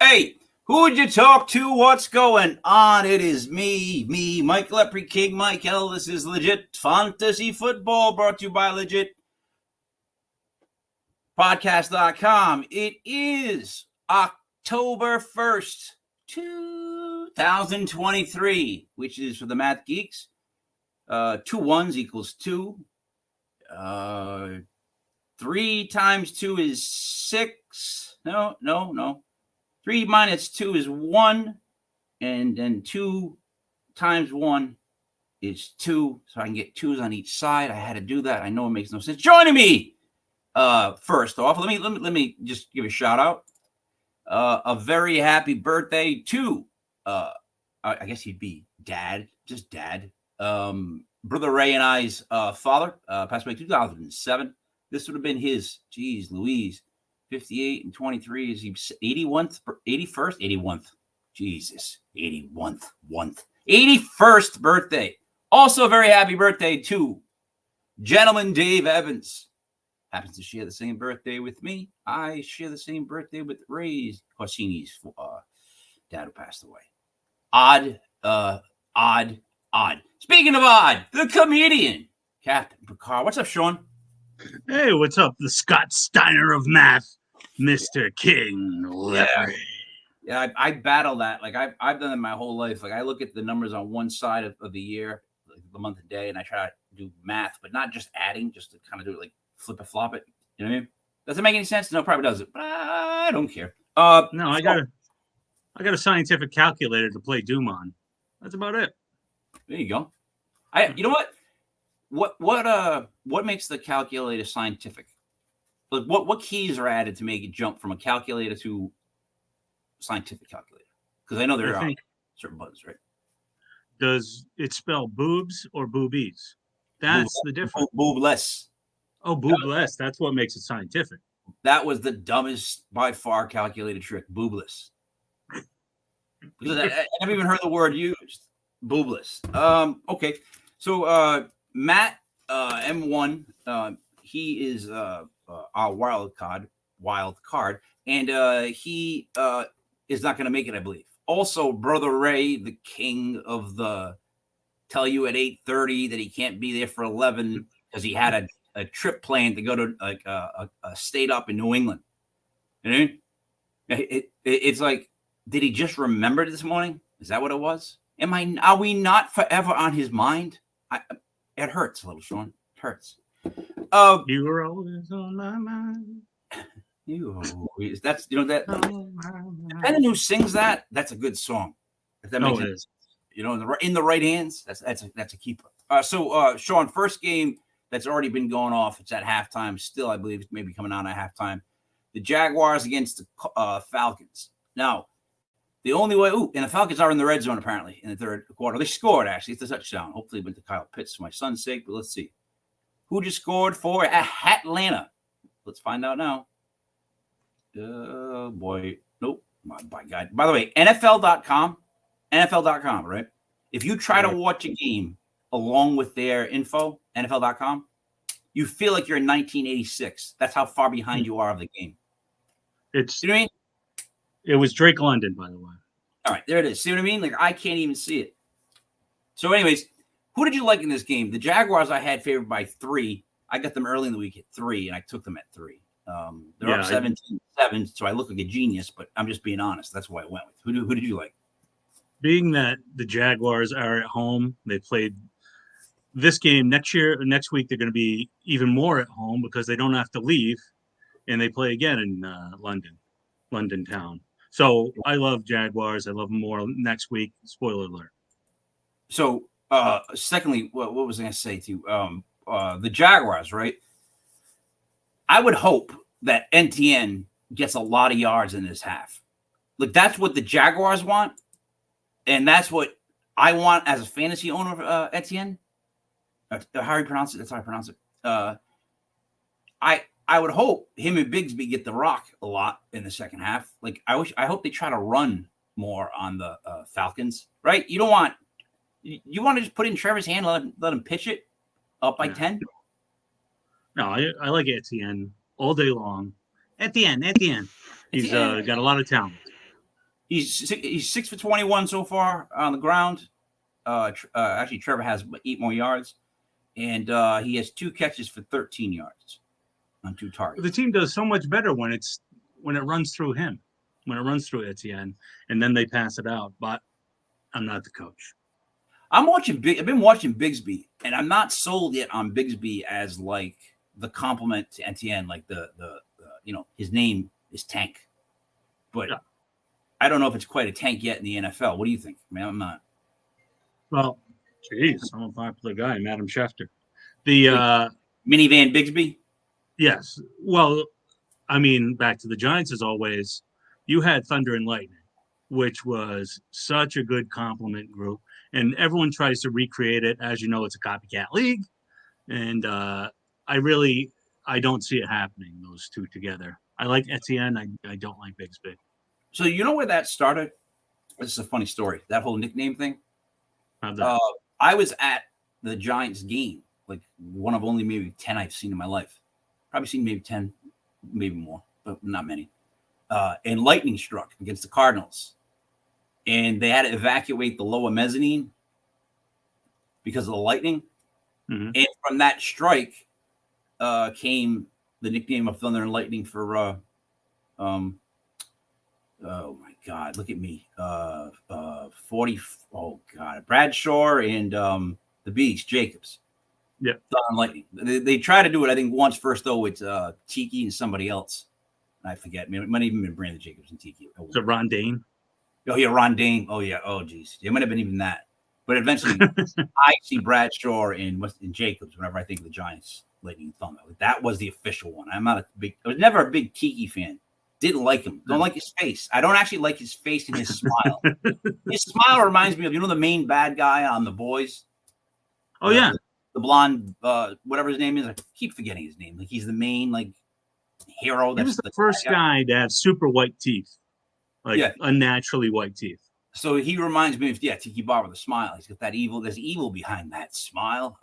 Hey, who would you talk to? What's going on? It is me, Mike Lepre King, Mike L. This is Legit Fantasy Football, brought to you by LegitPodcast.com. It is October 1st, 2023, which is for the math geeks. 2 1s equals 2. 3 times 2 is 6. No. 3 minus 2 is 1, and then 2 times 1 is 2, so I can get 2s on each side. I had to do that. I know it makes no sense. Joining me, first off, let me just give a shout out. A very happy birthday to, I guess he'd be Dad, just Dad. Brother Ray and I's father passed away in 2007. This would have been his, geez, Louise. 58 and 23 is he 81st, 81st. Jesus, 81st birthday. Also, a very happy birthday to gentleman Dave Evans. Happens to share the same birthday with me. I share the same birthday with Ray Corsini's dad who passed away. Odd. Speaking of odd, the comedian, Captain Picard. What's up, Shawn? Hey, what's up? The Scott Steiner of math, Mr. King Lepre. Yeah, I battle that. Like I've done it my whole life. Like I look at the numbers on one side of the year, like the month and day, and I try to do math, but not just adding, just to kind of do it like flip it, flop it. You know what I mean? Does it make any sense? No, it probably doesn't. But I don't care. No, I got a scientific calculator to play Doom on. That's about it. There you go. You know what? What makes the calculator scientific? Like what keys are added to make it jump from a calculator to scientific calculator? Because I know there are certain buttons, right? Does it spell boobs or boobies? That's the difference. Boobless. Oh, boobless. That's what makes it scientific. That was the dumbest by far calculated trick. Boobless. Because I never even heard the word used. Boobless. Okay. So Matt M1, he is our wild card, and he is not going to make it, I believe. Also, Brother Ray, the king of the tell you at 8:30 that he can't be there for 11 because he had a trip planned to go to like a state up in New England. You know what I mean? It's like, did he just remember this morning? Is that what it was? Are we not forever on his mind? It hurts a little, Shawn. It hurts. You were always on my mind. That's that. Depending who sings that, that's a good song. If that makes sense. You know, in the right hands, that's a keeper. So Shawn, first game that's already been going off. It's at halftime. Still, I believe it's maybe coming out at halftime. The Jaguars against the Falcons. Now, the only way, and the Falcons are in the red zone apparently in the third quarter. They scored, actually. It's a touchdown. Hopefully it went to Kyle Pitts for my son's sake, but let's see. Who just scored for Atlanta? Let's find out now. Boy. Nope. By God. By the way, NFL.com, right? If you try to watch a game along with their info, NFL.com, you feel like you're in 1986. That's how far behind you are of the game. You know what I mean? It was Drake London, by the way. All right, there it is. See what I mean? Like, I can't even see it. So, anyways, who did you like in this game? The Jaguars I had favored by 3. I got them early in the week at 3, and I took them at 3. They're up 17-7, so I look like a genius, but I'm just being honest. That's why I went with. Who did you like? Being that the Jaguars are at home, they played this game next week. They're going to be even more at home because they don't have to leave, and they play again in London town. So I love Jaguars. I love them more next week. Spoiler alert. So, secondly, what was I going to say to you? The Jaguars, right? I would hope that NTN gets a lot of yards in this half. Like, that's what the Jaguars want, and that's what I want as a fantasy owner of NTN. How you pronounce it? That's how I pronounce it. I would hope him and Bigsby get the rock a lot in the second half. Like I hope they try to run more on the Falcons, right? You want to just put it in Trevor's hand, let him pitch it up by 10. No, I like Etienne all day long. Etienne. He's got a lot of talent. He's 6 for 21 so far on the ground. Actually, Trevor has 8 more yards, and he has 2 catches for 13 yards on 2 targets. The team does so much better when it runs through him, when it runs through Etienne, and then they pass it out. But I'm not the coach. I've been watching Bigsby, and I'm not sold yet on Bigsby as like the complement to Etienne, like the his name is Tank, but yeah. I don't know if it's quite a tank yet in the NFL. What do you think? I mean, I'm not. Well, geez, I'm a popular guy, Madam Schefter. The minivan Bigsby. Yes. Well, I mean, back to the Giants as always. You had Thunder and Lightning, which was such a good compliment group. And everyone tries to recreate it. As you know, it's a copycat league. And I don't see it happening, those two together. I like Etienne. I don't like Bigsby. So you know where that started? This is a funny story. That whole nickname thing. I was at the Giants game, like one of only maybe 10 I've seen in my life. Probably seen maybe 10, maybe more, but not many. And lightning struck against the Cardinals. And they had to evacuate the lower mezzanine because of the lightning. Mm-hmm. And from that strike came the nickname of Thunder and Lightning for, oh my God, look at me. 40, oh God, Bradshaw and the Beast, Jacobs. Yeah. Thunder and Lightning. They try to do it, I think, once first, though, with Tiki and somebody else. I forget. It might even been Brandon Jacobs and Tiki. So Ron Dane? Oh, yeah, Ron Dane. Oh, yeah. Oh, geez. It might have been even that. But eventually, I see Bradshaw and Jacobs whenever I think of the Giants, Lightning and Thunder. That was the official one. I was never a big Tiki fan. Didn't like him. Don't like his face. I don't actually like his face and his smile. His smile reminds me of, the main bad guy on The Boys? Oh, yeah. The blonde, whatever his name is. I keep forgetting his name. Like, he's the main, like, hero. He was the first guy to have super white teeth. Unnaturally white teeth. So he reminds me of, Tiki Bar with a smile. He's got that evil. There's evil behind that smile.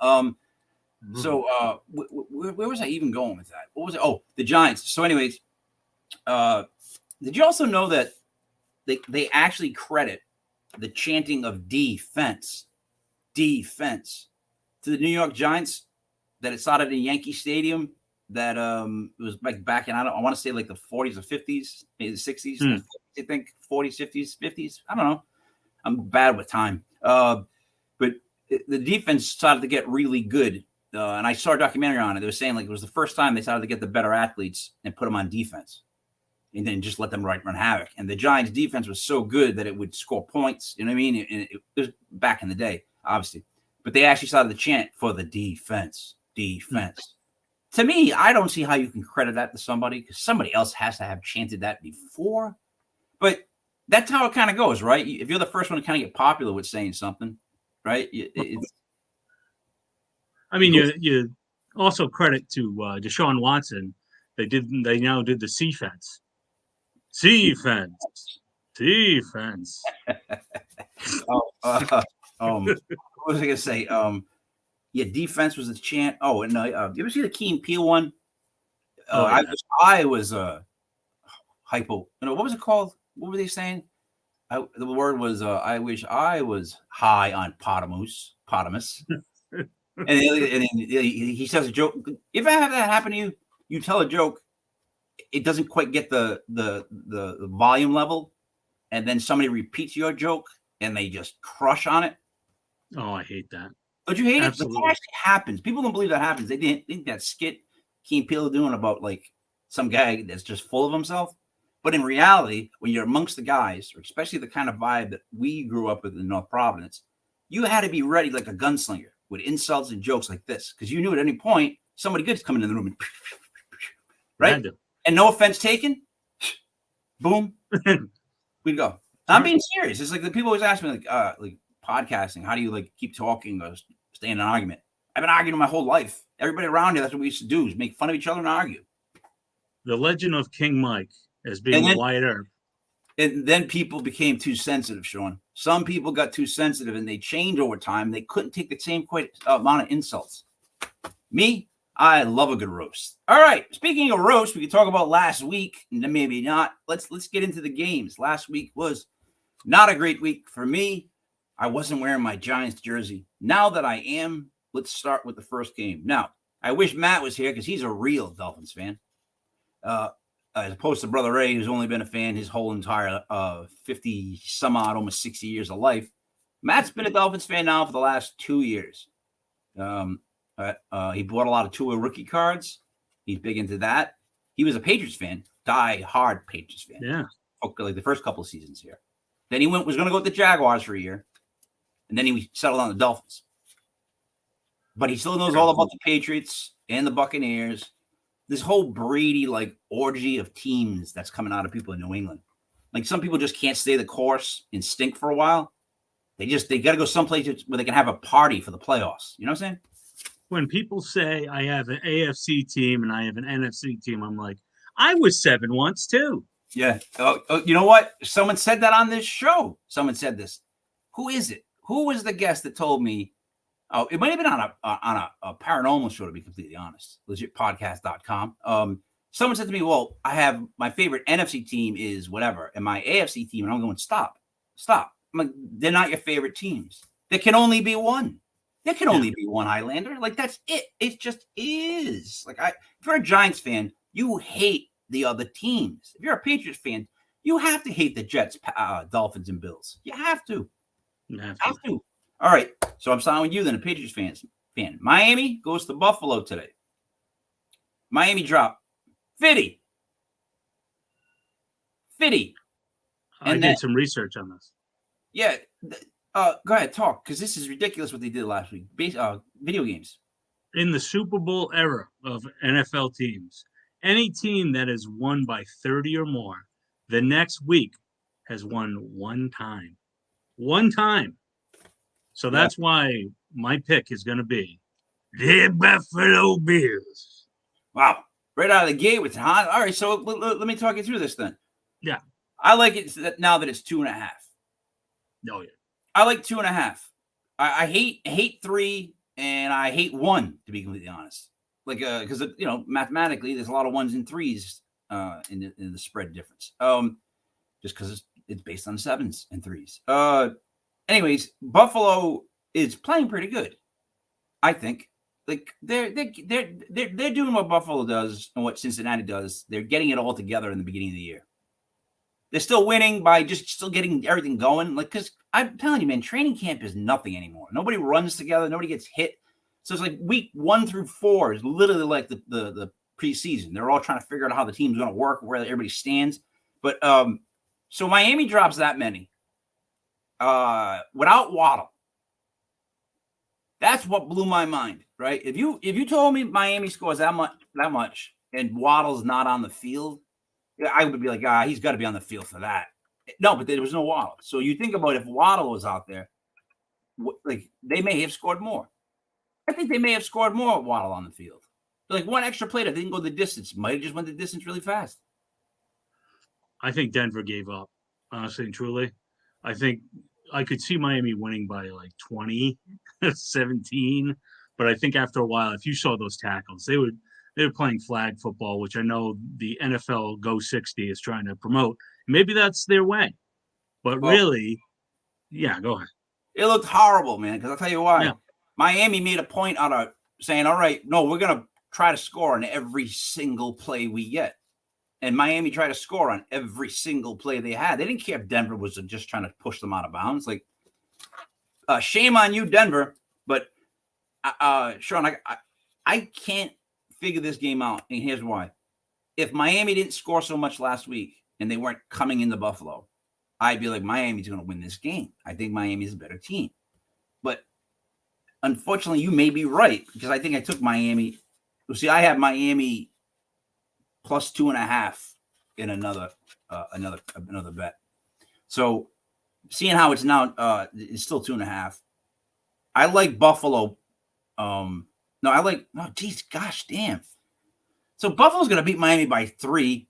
So where was I even going with that? What was it? Oh, the Giants. So anyways, did you also know that they actually credit the chanting of defense to the New York Giants, that it started in Yankee Stadium, that it was like back in, I want to say like the 40s or 50s, maybe the 60s, I think 40s, 50s, 50s. I don't know. I'm bad with time. But the defense started to get really good. And I saw a documentary on it. They were saying like it was the first time they started to get the better athletes and put them on defense and then just let them run havoc. And the Giants defense was so good that it would score points. You know what I mean? It was back in the day, obviously. But they actually started to chant for the defense. To me, I don't see how you can credit that to somebody, because somebody else has to have chanted that before. But that's how it kind of goes, right? If you're the first one to kind of get popular with saying something, right? You also credit to Deshaun Watson. They now did the C-fence. Defense. What was I gonna say? Defense was a chant. Oh, and you ever see the Key and Peele one? I was hypo. What was it called? What were they saying? The word was I wish I was high on potamus. and he says a joke. If I have that happen to you, you tell a joke, it doesn't quite get the volume level, and then somebody repeats your joke and they just crush on it. Oh, I hate that. But you hate Absolutely. it? But that actually happens. People don't believe that happens. They didn't think that skit Key and Peele doing about like some guy that's just full of himself. But in reality, when you're amongst the guys, or especially the kind of vibe that we grew up with in North Providence, you had to be ready like a gunslinger with insults and jokes like this, because you knew at any point somebody good's coming in the room and right? And no offense taken, boom, we'd go. I'm being serious. It's like the people always ask me like podcasting, how do you like keep talking or stay in an argument? I've been arguing my whole life. Everybody around here, that's what we used to do, is make fun of each other and argue. The legend of King Mike as being Wyatt Earp. And then people became too sensitive, Shawn. Some people got too sensitive and they changed over time. They couldn't take the same amount of insults. Me, I love a good roast. All right. Speaking of roast, we can talk about last week. Maybe not. Let's get into the games. Last week was not a great week for me. I wasn't wearing my Giants jersey. Now that I am, let's start with the first game. Now, I wish Matt was here because he's a real Dolphins fan. As opposed to Brother Ray, who's only been a fan his whole entire 50 some odd, almost 60 years of life. Matt's been a Dolphins fan now for the last 2 years. He bought a lot of Tua rookie cards. He's big into that. He was a Patriots fan, die-hard Patriots fan. Yeah. Like the first couple of seasons here. Then he was going to go with the Jaguars for a year. And then he settled on the Dolphins. But he still knows all about the Patriots and the Buccaneers. This whole Brady orgy of teams that's coming out of people in New England. Like some people just can't stay the course and stink for a while. They got to go someplace where they can have a party for the playoffs. You know what I'm saying? When people say I have an AFC team and I have an NFC team, I'm like, I was 7 once too. Yeah. You know what? Someone said that on this show. Someone said this. Who is it? Who was the guest that told me? Oh, it might have been on a paranormal show, to be completely honest. Legitpodcast.com. Someone said to me, well, I have my favorite NFC team is whatever, and my AFC team, and I'm going, stop. I'm like, they're not your favorite teams. There can only be one. There can only be one Highlander. Like, that's it. It just is. Like, if you're a Giants fan, you hate the other teams. If you're a Patriots fan, you have to hate the Jets, Dolphins, and Bills. You have to. You have to. All right. So I'm signing with you then, a Patriots fan. Miami goes to Buffalo today. Miami drop 50. I did some research on this. Yeah. Go ahead, talk, because this is ridiculous what they did last week. Video games. In the Super Bowl era of NFL teams, any team that has won by 30 or more the next week has won one time. One time. So that's why my pick is going to be the Buffalo Bills. Wow. Right out of the gate with hot. All right, so let me talk you through this then. Yeah. I like it now that it's 2.5. Oh, yeah. I like 2.5. I hate 3 and I hate 1, to be completely honest. Like, because mathematically, there's a lot of 1s and 3s in the spread difference. Just because it's based on 7s and 3s. Anyways, Buffalo is playing pretty good, I think. Like they're doing what Buffalo does and what Cincinnati does. They're getting it all together in the beginning of the year. They're still winning by just still getting everything going. Like, because I'm telling you, man, training camp is nothing anymore. Nobody runs together. Nobody gets hit. So it's like week 1 through 4 is literally like the preseason. They're all trying to figure out how the team's going to work, where everybody stands. But so Miami drops that many without Waddle. That's what blew my mind, right? If you told me Miami scores that much and Waddle's not on the field, I would be like, he's got to be on the field for that. No, but there was no Waddle. So you think about if Waddle was out there, like they may have scored more. I think they may have scored more with Waddle on the field. Like one extra play that didn't go the distance. Might have just went the distance really fast. I think Denver gave up, honestly and truly. I think I could see Miami winning by like 20, 17. But I think after a while, if you saw those tackles, they were playing flag football, which I know the NFL Go 60 is trying to promote. Maybe that's their way. But really, yeah, go ahead. It looked horrible, man, because I'll tell you why. Yeah. Miami made a point out of saying, all right, no, we're going to try to score on every single play we get. And Miami tried to score on every single play they had. They didn't care if Denver was just trying to push them out of bounds. Like, shame on you, Denver. But, Shawn, I can't figure this game out. And here's why. If Miami didn't score so much last week and they weren't coming into Buffalo, I'd be like, Miami's going to win this game. I think Miami's a better team. But unfortunately, you may be right because I think I took Miami. See, I have Miami plus 2.5 in another bet. So seeing how it's now, it's still 2.5. I like Buffalo. Gosh damn. So Buffalo's going to beat Miami by 3.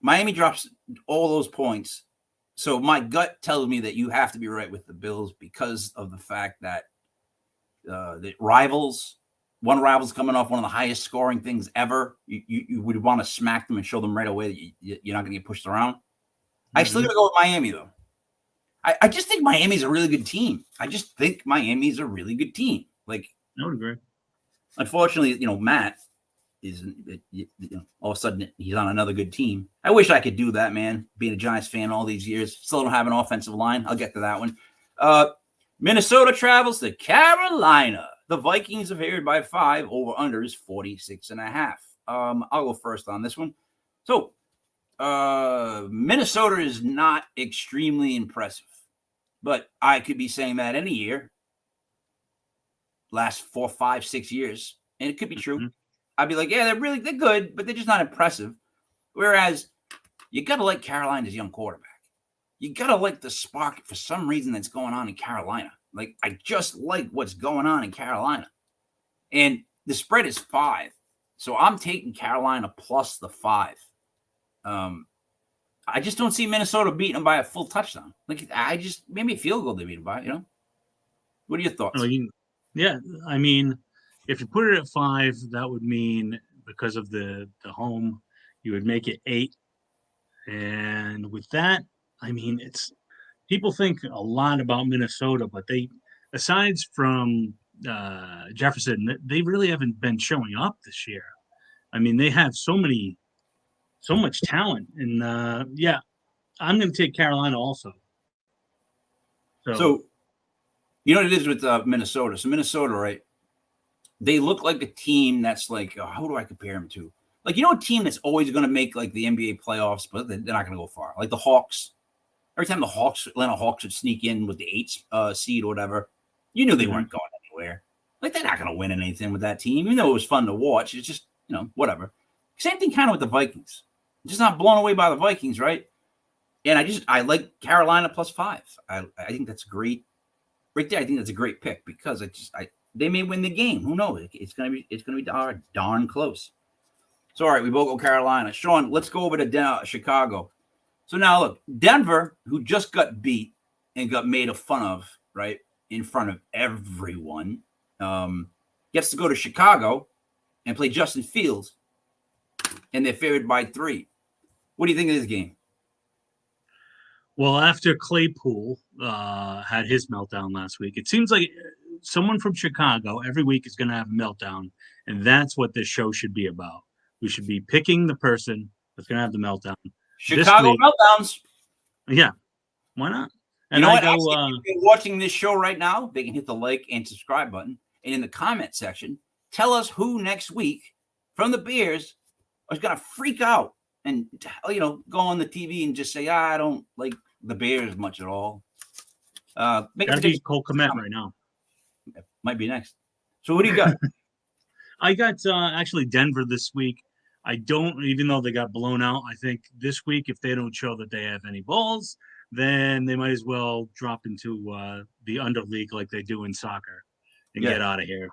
Miami drops all those points. So my gut tells me that you have to be right with the Bills because of the fact that the rivals one rival's coming off one of the highest scoring things ever. You would want to smack them and show them right away that you're not going to get pushed around. Mm-hmm. I still got to go with Miami, though. I just think Miami's a really good team. I would agree. Unfortunately, Matt is, all of a sudden he's on another good team. I wish I could do that, man. Being a Giants fan all these years, still don't have an offensive line. I'll get to that one. Minnesota travels to Carolina. The Vikings are favored by 5. Over under is 46.5. I'll go first on this one. So, Minnesota is not extremely impressive, but I could be saying that any year, last 4, 5, 6 years, and it could be true. Mm-hmm. I'd be like, yeah, they're good, but they're just not impressive. Whereas you got to like Carolina's young quarterback. You got to like the spark for some reason that's going on in Carolina. Like, I just like what's going on in Carolina. And the spread is 5. So I'm taking Carolina plus the 5. I just don't see Minnesota beating them by a full touchdown. Like, maybe a field goal they beat them by, What are your thoughts? Yeah, I mean, if you put it at 5, that would mean because of the home, you would make it 8. And with that, I mean, people think a lot about Minnesota, but aside from Jefferson, they really haven't been showing up this year. I mean, they have so much talent, and I'm going to take Carolina also. So you know what it is with Minnesota? So Minnesota, right? They look like a team that's like, how do I compare them to? Like, a team that's always going to make like the NBA playoffs, but they're not going to go far. Like the Hawks. Every time the Atlanta Hawks would sneak in with the 8th seed or whatever, you knew they weren't going anywhere. Like, they're not going to win anything with that team, even though it was fun to watch. It's just, whatever. Same thing kind of with the Vikings. Just not blown away by the Vikings, right? And I like Carolina plus 5. I think that's great. Right there, I think that's a great pick because they may win the game. Who knows? It's gonna be darn close. So all right, we both go Carolina. Shawn, let's go over to Chicago. So now look, Denver, who just got beat and got made fun of, right, in front of everyone, gets to go to Chicago and play Justin Fields, and they're favored by 3. What do you think of this game? Well, after Claypool had his meltdown last week, it seems like someone from Chicago every week is going to have a meltdown, and that's what this show should be about. We should be picking the person that's going to have the meltdown. Chicago meltdowns. Yeah, why not? And what? Actually, if you're watching this show right now, they can hit the like and subscribe button, and in the comment section, tell us who next week from the Bears is going to freak out and go on the TV and just say, I don't like the Bears much at all. Gotta be Cole Kmet right now. Might be next. So who do you got? I got actually Denver this week. I don't, even though they got blown out, I think this week, if they don't show that they have any balls, then they might as well drop into the under league like they do in soccer and get out of here.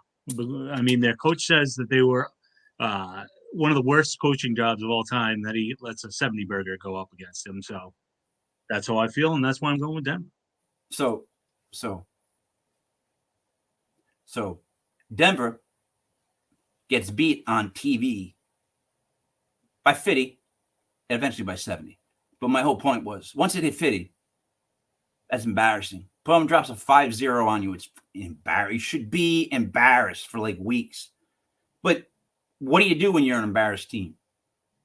I mean, their coach says that they were one of the worst coaching jobs of all time, that he lets a 70 burger go up against him. So that's how I feel, and that's why I'm going with Denver. So Denver gets beat on TV by 50 and eventually by 70. But my whole point was, once it hit 50, that's embarrassing. Plum drops a 5-0 on you. It's embarrassing. You should be embarrassed for like weeks. But what do you do when you're an embarrassed team?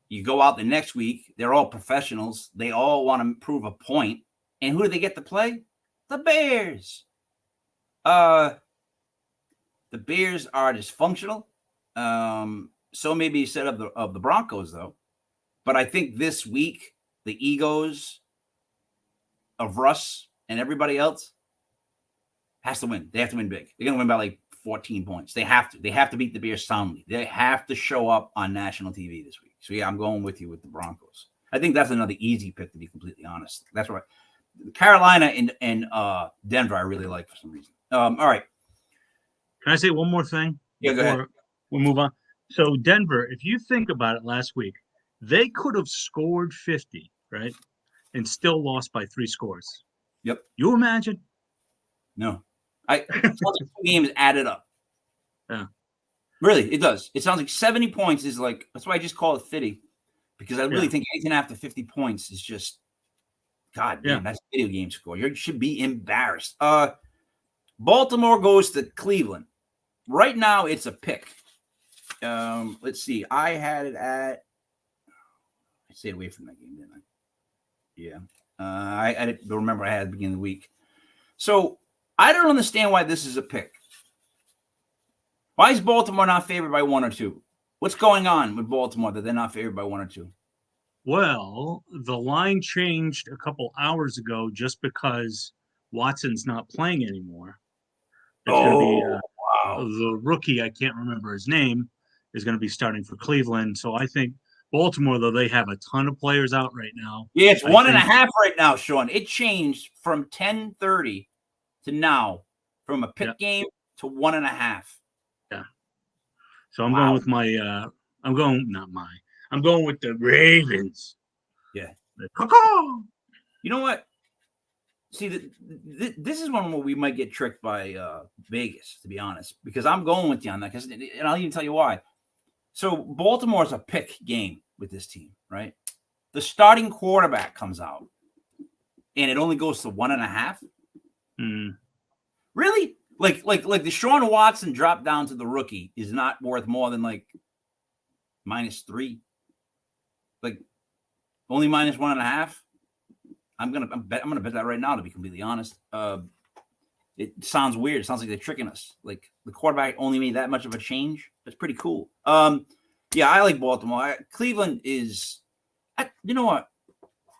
You go out the next week. They're all professionals. They all want to prove a point. And who do they get to play? The Bears. The Bears are dysfunctional. So maybe you said of the Broncos, though. But I think this week, the egos of Russ and everybody else has to win. They have to win big. They're going to win by like 14 points. They have to. They have to beat the Bears soundly. They have to show up on national TV this week. So, yeah, I'm going with you with the Broncos. I think that's another easy pick, to be completely honest. That's right. Carolina and Denver I really like for some reason. All right. Can I say one more thing? Yeah, go ahead. We'll move on. So Denver, if you think about it last week, they could have scored 50, right? And still lost by 3 scores. Yep. You imagine? No. 2 games added up. Yeah. Really, it does. It sounds like 70 points is like, that's why I just call it 50, because I really think anything after 50 points is just, God damn, that's a video game score. You should be embarrassed. Baltimore goes to Cleveland. Right now, it's a pick. Let's see. I had it at, I stayed away from that game, didn't I? Yeah. I didn't remember I had at the beginning of the week. So I don't understand why this is a pick. Why is Baltimore not favored by 1 or 2? What's going on with Baltimore that they're not favored by 1 or 2? Well, the line changed a couple hours ago just because Watson's not playing anymore. It's going to be the rookie, I can't remember his name, is going to be starting for Cleveland. So I think Baltimore, though, they have a ton of players out right now. Yeah, it's 1.5 right now, Shawn. It changed from 10:30 to now, from a pick game to 1.5. Yeah. So I'm going with my I'm going with the Ravens. Yeah. Caw-caw! You know what? See, this is one where we might get tricked by Vegas, to be honest, because I'm going with you on that. And I'll even tell you why. So Baltimore's a pick game with this team, right? The starting quarterback comes out, and it only goes to 1.5. Really? Like the Shawn Watson drop down to the rookie is not worth more than like -3. Like only -1.5. I'm gonna bet that right now, to be completely honest. It sounds weird. It sounds like they're tricking us. Like the quarterback only made that much of a change. That's pretty cool. Yeah, I like Baltimore. Cleveland is, you know what?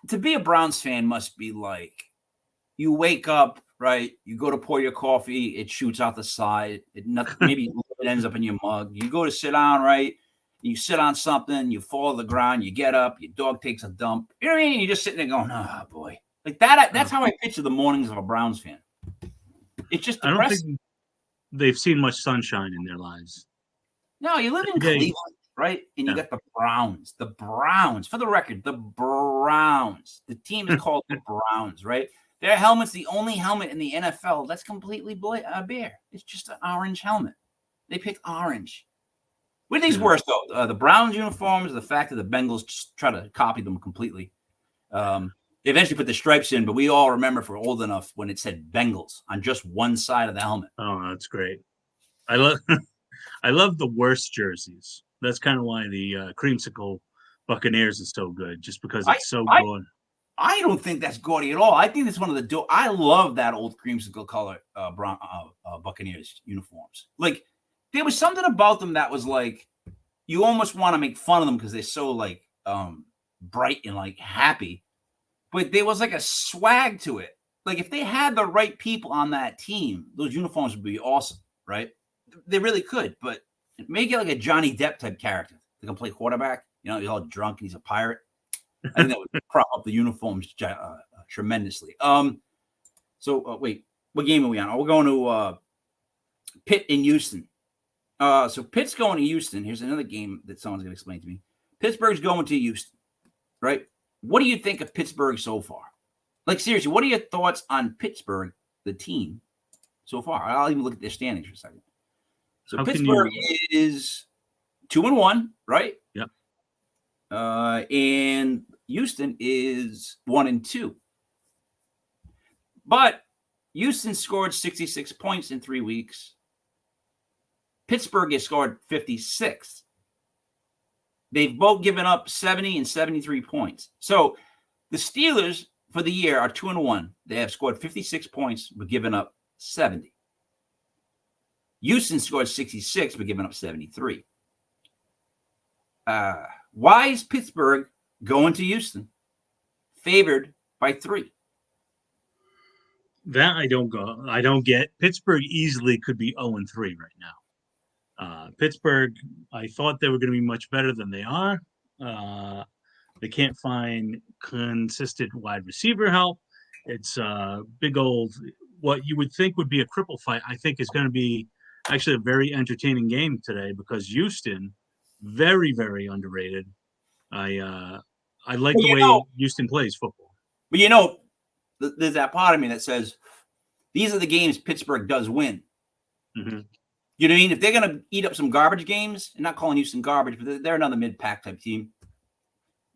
To be a Browns fan must be like, you wake up, right? You go to pour your coffee, it shoots out the side. Maybe it ends up in your mug. You go to sit down, right? You sit on something, you fall to the ground, you get up, your dog takes a dump. You know what I mean? You're just sitting there going, oh, boy. Like that. That's how I picture the mornings of a Browns fan. It's just depressing. I don't think they've seen much sunshine in their lives. No, you live in Cleveland, right? And you got the Browns. The Browns. For the record, the Browns. The team is called the Browns, right? Their helmet's the only helmet in the NFL that's completely bare. It's just an orange helmet. They picked orange. What are these worse, though? The Browns uniforms, the fact that the Bengals just try to copy them completely. They eventually put the stripes in, but we all remember, if we're old enough, when it said Bengals on just one side of the helmet. Oh, that's great. I love the worst jerseys. That's kind of why the creamsicle Buccaneers is so good, just because it's so good. I don't think that's gaudy at all. I think it's one of the I love that old creamsicle color Buccaneers uniforms. Like, there was something about them that was like, you almost want to make fun of them because they're so like bright and like happy. But there was like a swag to it. Like, if they had the right people on that team, those uniforms would be awesome, right? They really could. But make it like a Johnny Depp type character. They can play quarterback. You know, he's all drunk and he's a pirate. I think that would prop up the uniforms tremendously. So wait, what game are we on? We're going to Pitt in Houston. So Pitt's going to Houston. Here's another game that someone's going to explain to me. Pittsburgh's going to Houston, right? What do you think of Pittsburgh so far? Like, seriously, what are your thoughts on Pittsburgh, the team, so far? I'll even look at their standings for a second. So Pittsburgh is 2-1, right? Yep. And Houston is 1-2. But Houston scored 66 points in 3 weeks. Pittsburgh has scored 56. They've both given up 70 and 73 points. So the Steelers for the year are 2-1. They have scored 56 points but given up 70. Houston scored 66 but given up 73. Why is Pittsburgh going to Houston favored by 3? That I don't get. Pittsburgh easily could be 0-3 right now. Pittsburgh, I thought they were going to be much better than they are. They can't find consistent wide receiver help. It's big old, what you would think would be a cripple fight, I think is going to be actually a very entertaining game today, because Houston, very, very underrated. I like the way Houston plays football. But there's that part of me that says these are the games Pittsburgh does win. Mm-hmm. You know what I mean? If they're going to eat up some garbage games, and not calling Houston garbage, but they're another mid-pack type team,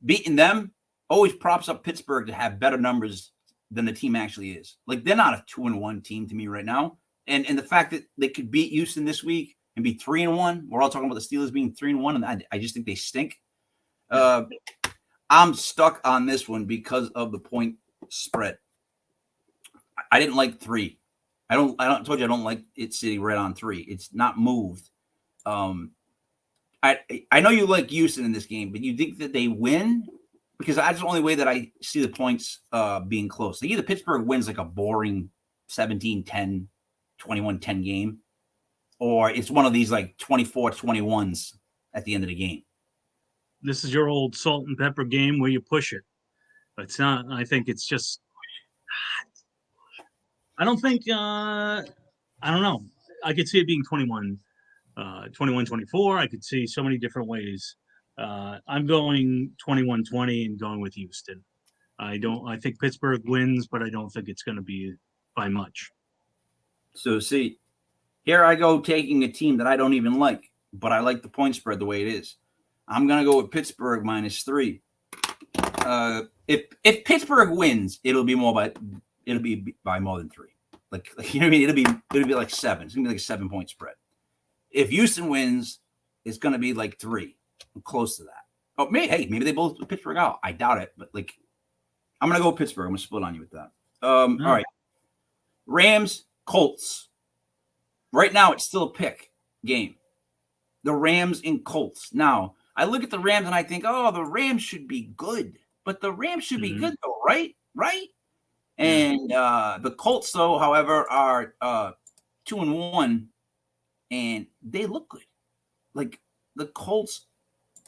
beating them always props up Pittsburgh to have better numbers than the team actually is. Like, they're not a 2-1 team to me right now. And the fact that they could beat Houston this week and be 3-1, we're all talking about the Steelers being 3-1, and I just think they stink. I'm stuck on this one because of the point spread. I didn't like 3. I told you I don't like it sitting right on 3. It's not moved. I know you like Houston in this game, but you think that they win? Because that's the only way that I see the points being close. Like either Pittsburgh wins like a boring 17-10, 21-10 game, or it's one of these like 24-21s at the end of the game. This is your old salt and pepper game where you push it. But it's not. I think it's just. I don't think. I don't know. I could see it being 21-24. I could see so many different ways. I'm going 21-20 and going with Houston. I think Pittsburgh wins, but I don't think it's going to be by much. So see, here I go taking a team that I don't even like, but I like the point spread the way it is. I'm going to go with Pittsburgh -3. If Pittsburgh wins, it'll be by more than 3. Like you know what I mean? It'll be like 7. It's going to be like a 7-point spread. If Houston wins, it's going to be like 3. I'm close to that. Oh, maybe they both Pittsburgh out. I doubt it, but like I'm going to go with Pittsburgh. I'm going to split on you with that. All right. Rams, Colts. Right now, it's still a pick game. The Rams and Colts. Now, I look at the Rams and I think, oh, the Rams should be good. But the Rams should be good, though, right? Right? And the Colts, though, however, are 2-1, and they look good. Like, the Colts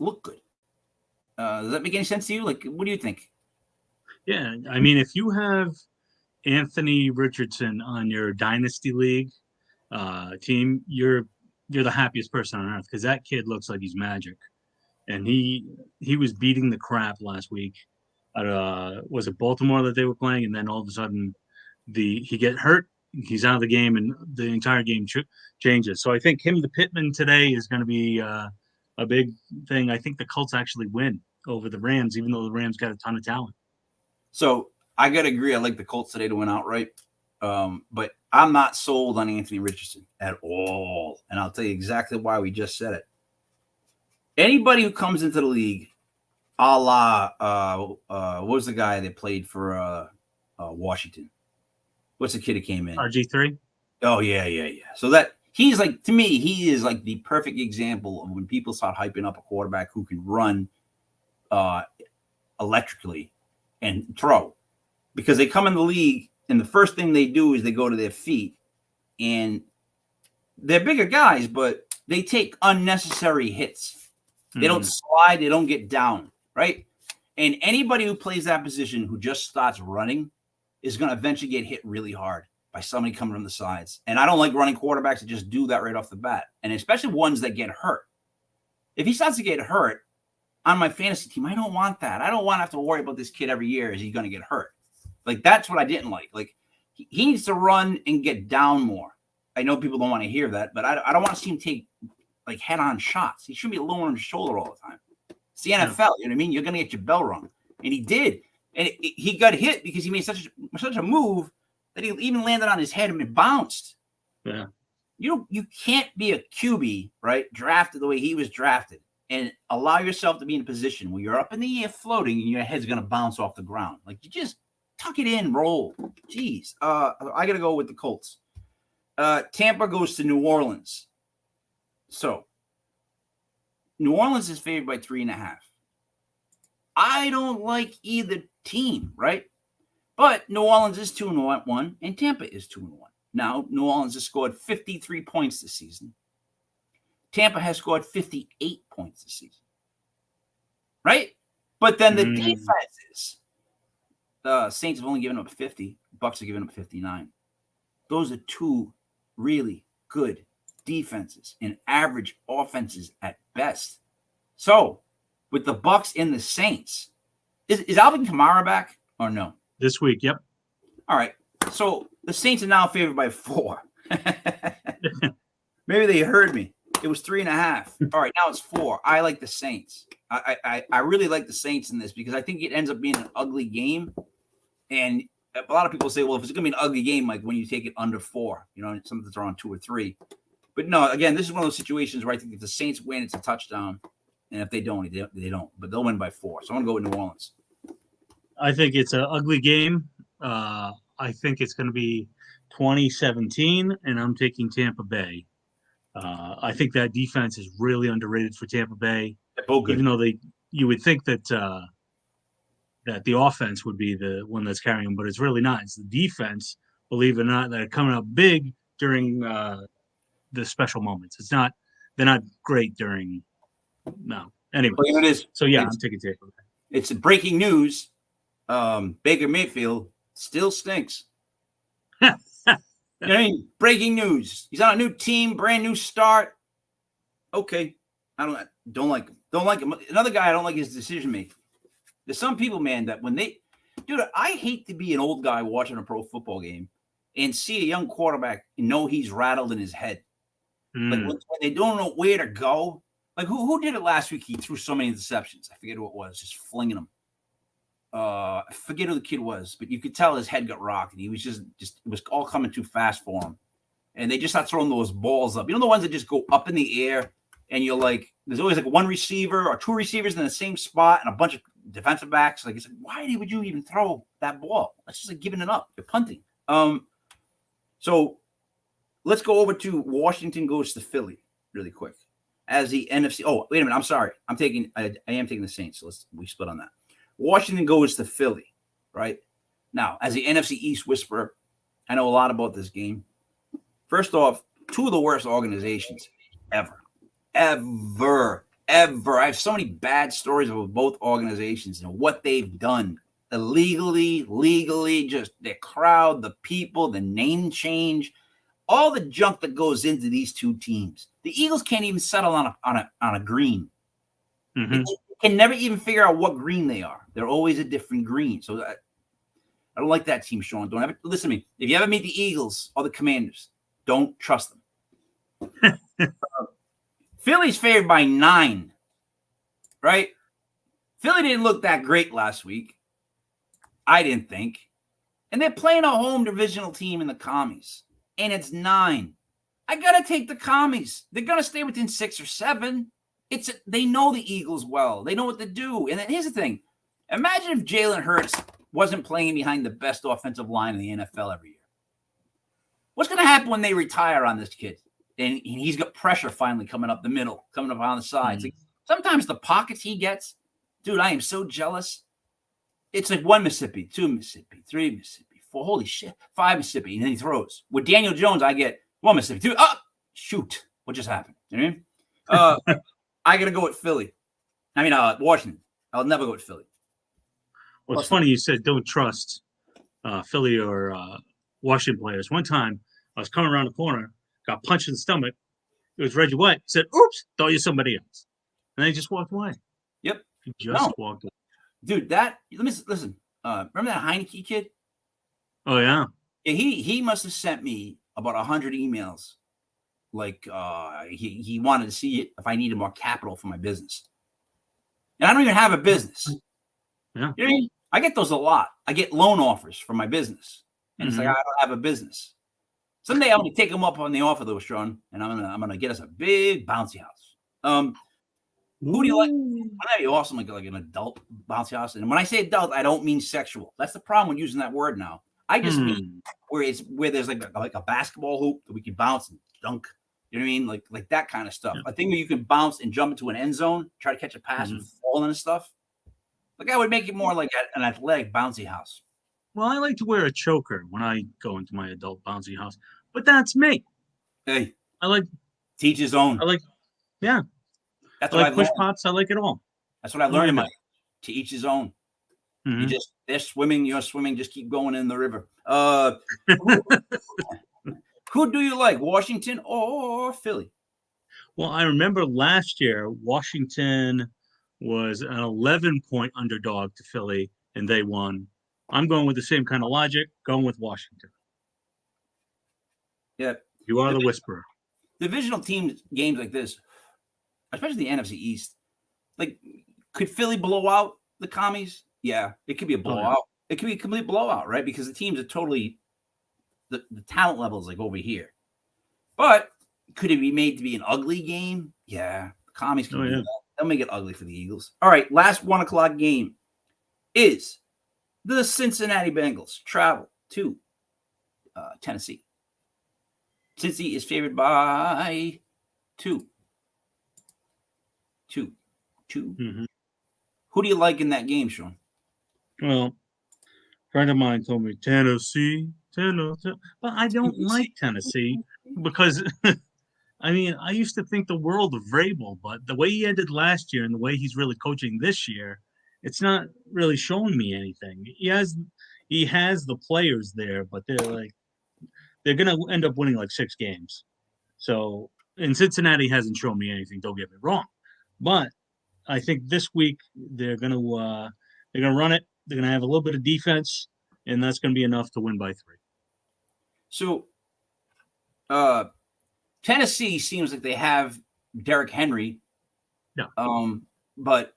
look good. Does that make any sense to you? Like, what do you think? Yeah, I mean, if you have Anthony Richardson on your Dynasty League team, you're the happiest person on earth because that kid looks like he's magic. And he was beating the crap last week. Was it Baltimore that they were playing? And then all of a sudden, he get hurt. He's out of the game, and the entire game changes. So I think him, the Pittman today, is going to be a big thing. I think the Colts actually win over the Rams, even though the Rams got a ton of talent. So I got to agree. I like the Colts today to win outright. But I'm not sold on Anthony Richardson at all. And I'll tell you exactly why. We just said it. Anybody who comes into the league, a la, what was the guy that played for Washington? What's the kid who came in? RG3? Oh, yeah. So that he's like, to me, he is like the perfect example of when people start hyping up a quarterback who can run electrically and throw. Because they come in the league, and the first thing they do is they go to their feet. And they're bigger guys, but they take unnecessary hits. They don't slide. They don't get down, right? And anybody who plays that position who just starts running is going to eventually get hit really hard by somebody coming from the sides. And I don't like running quarterbacks that just do that right off the bat, and especially ones that get hurt. If he starts to get hurt on my fantasy team, I don't want that. I don't want to have to worry about this kid every year. Is he going to get hurt? Like, that's what I didn't like. Like, he needs to run and get down more. I know people don't want to hear that, but I don't want to see him take like head-on shots. He shouldn't be lowering his shoulder all the time. It's the NFL, you know what I mean? You're going to get your bell rung. And he did. And he got hit because he made such a move that he even landed on his head and it bounced. Yeah. You can't be a QB, right, drafted the way he was drafted, and allow yourself to be in a position where you're up in the air floating and your head's going to bounce off the ground. Like, you just tuck it in, roll. Jeez. I got to go with the Colts. Tampa goes to New Orleans. So, New Orleans is favored by 3.5. I don't like either team, right? But New Orleans is 2-1, and Tampa is 2-1. Now, New Orleans has scored 53 points this season. Tampa has scored 58 points this season, right? But then the defenses, Saints have only given up 50. Bucks have given up 59. Those are two really good defenses and average offenses at best. So, with the Bucks and the Saints, is Alvin Kamara back or no? This week, yep. All right. So the Saints are now favored by 4. Maybe they heard me. It was 3.5. All right, now it's 4. I like the Saints. I really like the Saints in this because I think it ends up being an ugly game. And a lot of people say, well, if it's going to be an ugly game, like when you take it under 4, something's around 2 or 3. But no, again, this is one of those situations where I think if the Saints win, it's a touchdown. And if they don't, they don't. But they'll win by 4. So I'm going to go with New Orleans. I think it's an ugly game. I think it's going to be 2017, and I'm taking Tampa Bay. I think that defense is really underrated for Tampa Bay. They're both good. Even though you would think that that the offense would be the one that's carrying them, but it's really not. It's the defense, believe it or not, that are coming up big during the special moments. They're not great during. No. Anyway, it is. So yeah, I'm taking Tampa Bay. It's breaking news. Baker Mayfield still stinks. You know what I mean? Breaking news. He's on a new team, brand new start. Okay. I don't like him. Don't like him. Another guy I don't like his decision making. There's some people, man, that when dude, I hate to be an old guy watching a pro football game and see a young quarterback and know he's rattled in his head. Like when they don't know where to go. Like who did it last week? He threw so many interceptions. I forget who it was, just flinging them. I forget who the kid was, but you could tell his head got rocked, and he was just it was all coming too fast for him. And they just start throwing those balls up. You know the ones that just go up in the air, and you're like, there's always like one receiver or two receivers in the same spot, and a bunch of defensive backs. Like it's like, why would you even throw that ball? That's just like giving it up. You're punting. So let's go over to Washington goes to Philly really quick as the NFC. Oh, wait a minute. I'm sorry. I am taking the Saints. So we split on that. Washington goes to Philly, right? Now, as the NFC East whisperer, I know a lot about this game. First off, two of the worst organizations ever. I have so many bad stories about both organizations and what they've done illegally, legally, just their crowd, the people, the name change, all the junk that goes into these two teams. The Eagles can't even settle on a green. Mm-hmm. They can never even figure out what green they are. They're always a different green. So I don't like that team, Shawn. Don't ever listen to me. If you ever meet the Eagles or the Commanders, don't trust them. Philly's favored by 9, right? Philly didn't look that great last week. I didn't think. And they're playing a home divisional team in the Commies. And it's 9. I got to take the Commies. They're going to stay within 6 or 7. They know the Eagles well. They know what to do. And then here's the thing. Imagine if Jalen Hurts wasn't playing behind the best offensive line in the NFL every year. What's going to happen when they retire on this kid? And he's got pressure finally coming up the middle, coming up on the sides. Like, sometimes the pockets he gets, dude, I am so jealous. It's like 1 Mississippi, 2 Mississippi, 3 Mississippi, 4, holy shit, 5 Mississippi, and then he throws. With Daniel Jones, I get 1 Mississippi, 2, shoot, what just happened? You know what I mean? I got to go with Philly. I mean, Washington. I'll never go with Philly. Well, it's funny you said don't trust Philly or Washington players. One time, I was coming around the corner, got punched in the stomach. It was Reggie White. Said, oops, thought you somebody else. And they just walked away. Yep. He just walked away. Dude, let me listen. Remember that Heineke kid? Oh, yeah. Yeah, he must have sent me about 100 emails. Like he wanted to see if I needed more capital for my business. And I don't even have a business. Yeah. You know what I mean? I get those a lot. I get loan offers for my business. And it's like, I don't have a business. Someday I'm going to take them up on the offer, though, Shawn, and I'm gonna get us a big bouncy house. Who do you like? Wouldn't that be awesome? Like an adult bouncy house. And when I say adult, I don't mean sexual. That's the problem with using that word now. I just mean where there's like a basketball hoop that we can bounce and dunk. You know what I mean? Like that kind of stuff. I think where you can bounce and jump into an end zone, try to catch a pass and fall and stuff. Like I would make it more like an athletic bouncy house. Well, I like to wear a choker when I go into my adult bouncy house, but that's me. Hey, I like teach his own. Yeah. That's I what like push pops. I like it all. That's what I learned in my to each his own. They're swimming, you're swimming, just keep going in the river. Who do you like, Washington or Philly? Well, I remember last year, Washington was an 11-point underdog to Philly, and they won. I'm going with the same kind of logic, going with Washington. Yeah. You are the whisperer. divisional teams games like this, especially the NFC East, like could Philly blow out the Commies? Yeah, it could be a blowout. It could be a complete blowout, right? Because the teams are totally the talent level is like over here. But could it be made to be an ugly game? Yeah, the Commies can do that. They'll make it ugly for the Eagles. All right, last 1 o'clock game is the Cincinnati Bengals travel to Tennessee. Cincy is favored by 2. Mm-hmm. Who do you like in that game, Shawn? Well, a friend of mine told me Tennessee, but I don't like Tennessee because I mean, I used to think the world of Vrabel, but the way he ended last year and the way he's really coaching this year, it's not really showing me anything. He has the players there, but they're gonna end up winning like 6 games. So, and Cincinnati hasn't shown me anything. Don't get me wrong, but I think this week they're gonna run it. They're gonna have a little bit of defense, and that's gonna be enough to win by 3. So, Tennessee seems like they have Derrick Henry, but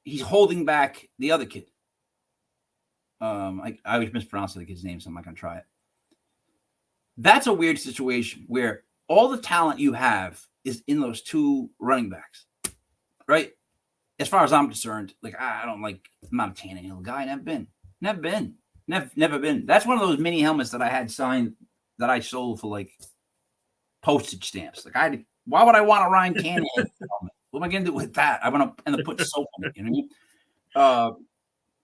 he's holding back the other kid. I always mispronounce the kid's name, so I'm not gonna try it. That's a weird situation where all the talent you have is in those 2 running backs, right? As far as I'm concerned, like I'm not a Tannehill guy. Never been. That's one of those mini helmets that I had signed that I sold for like postage stamps. Like why would I want a Ryan Tannehill helmet? What am I gonna do with that? I want to end up putting soap on it. You know what I mean?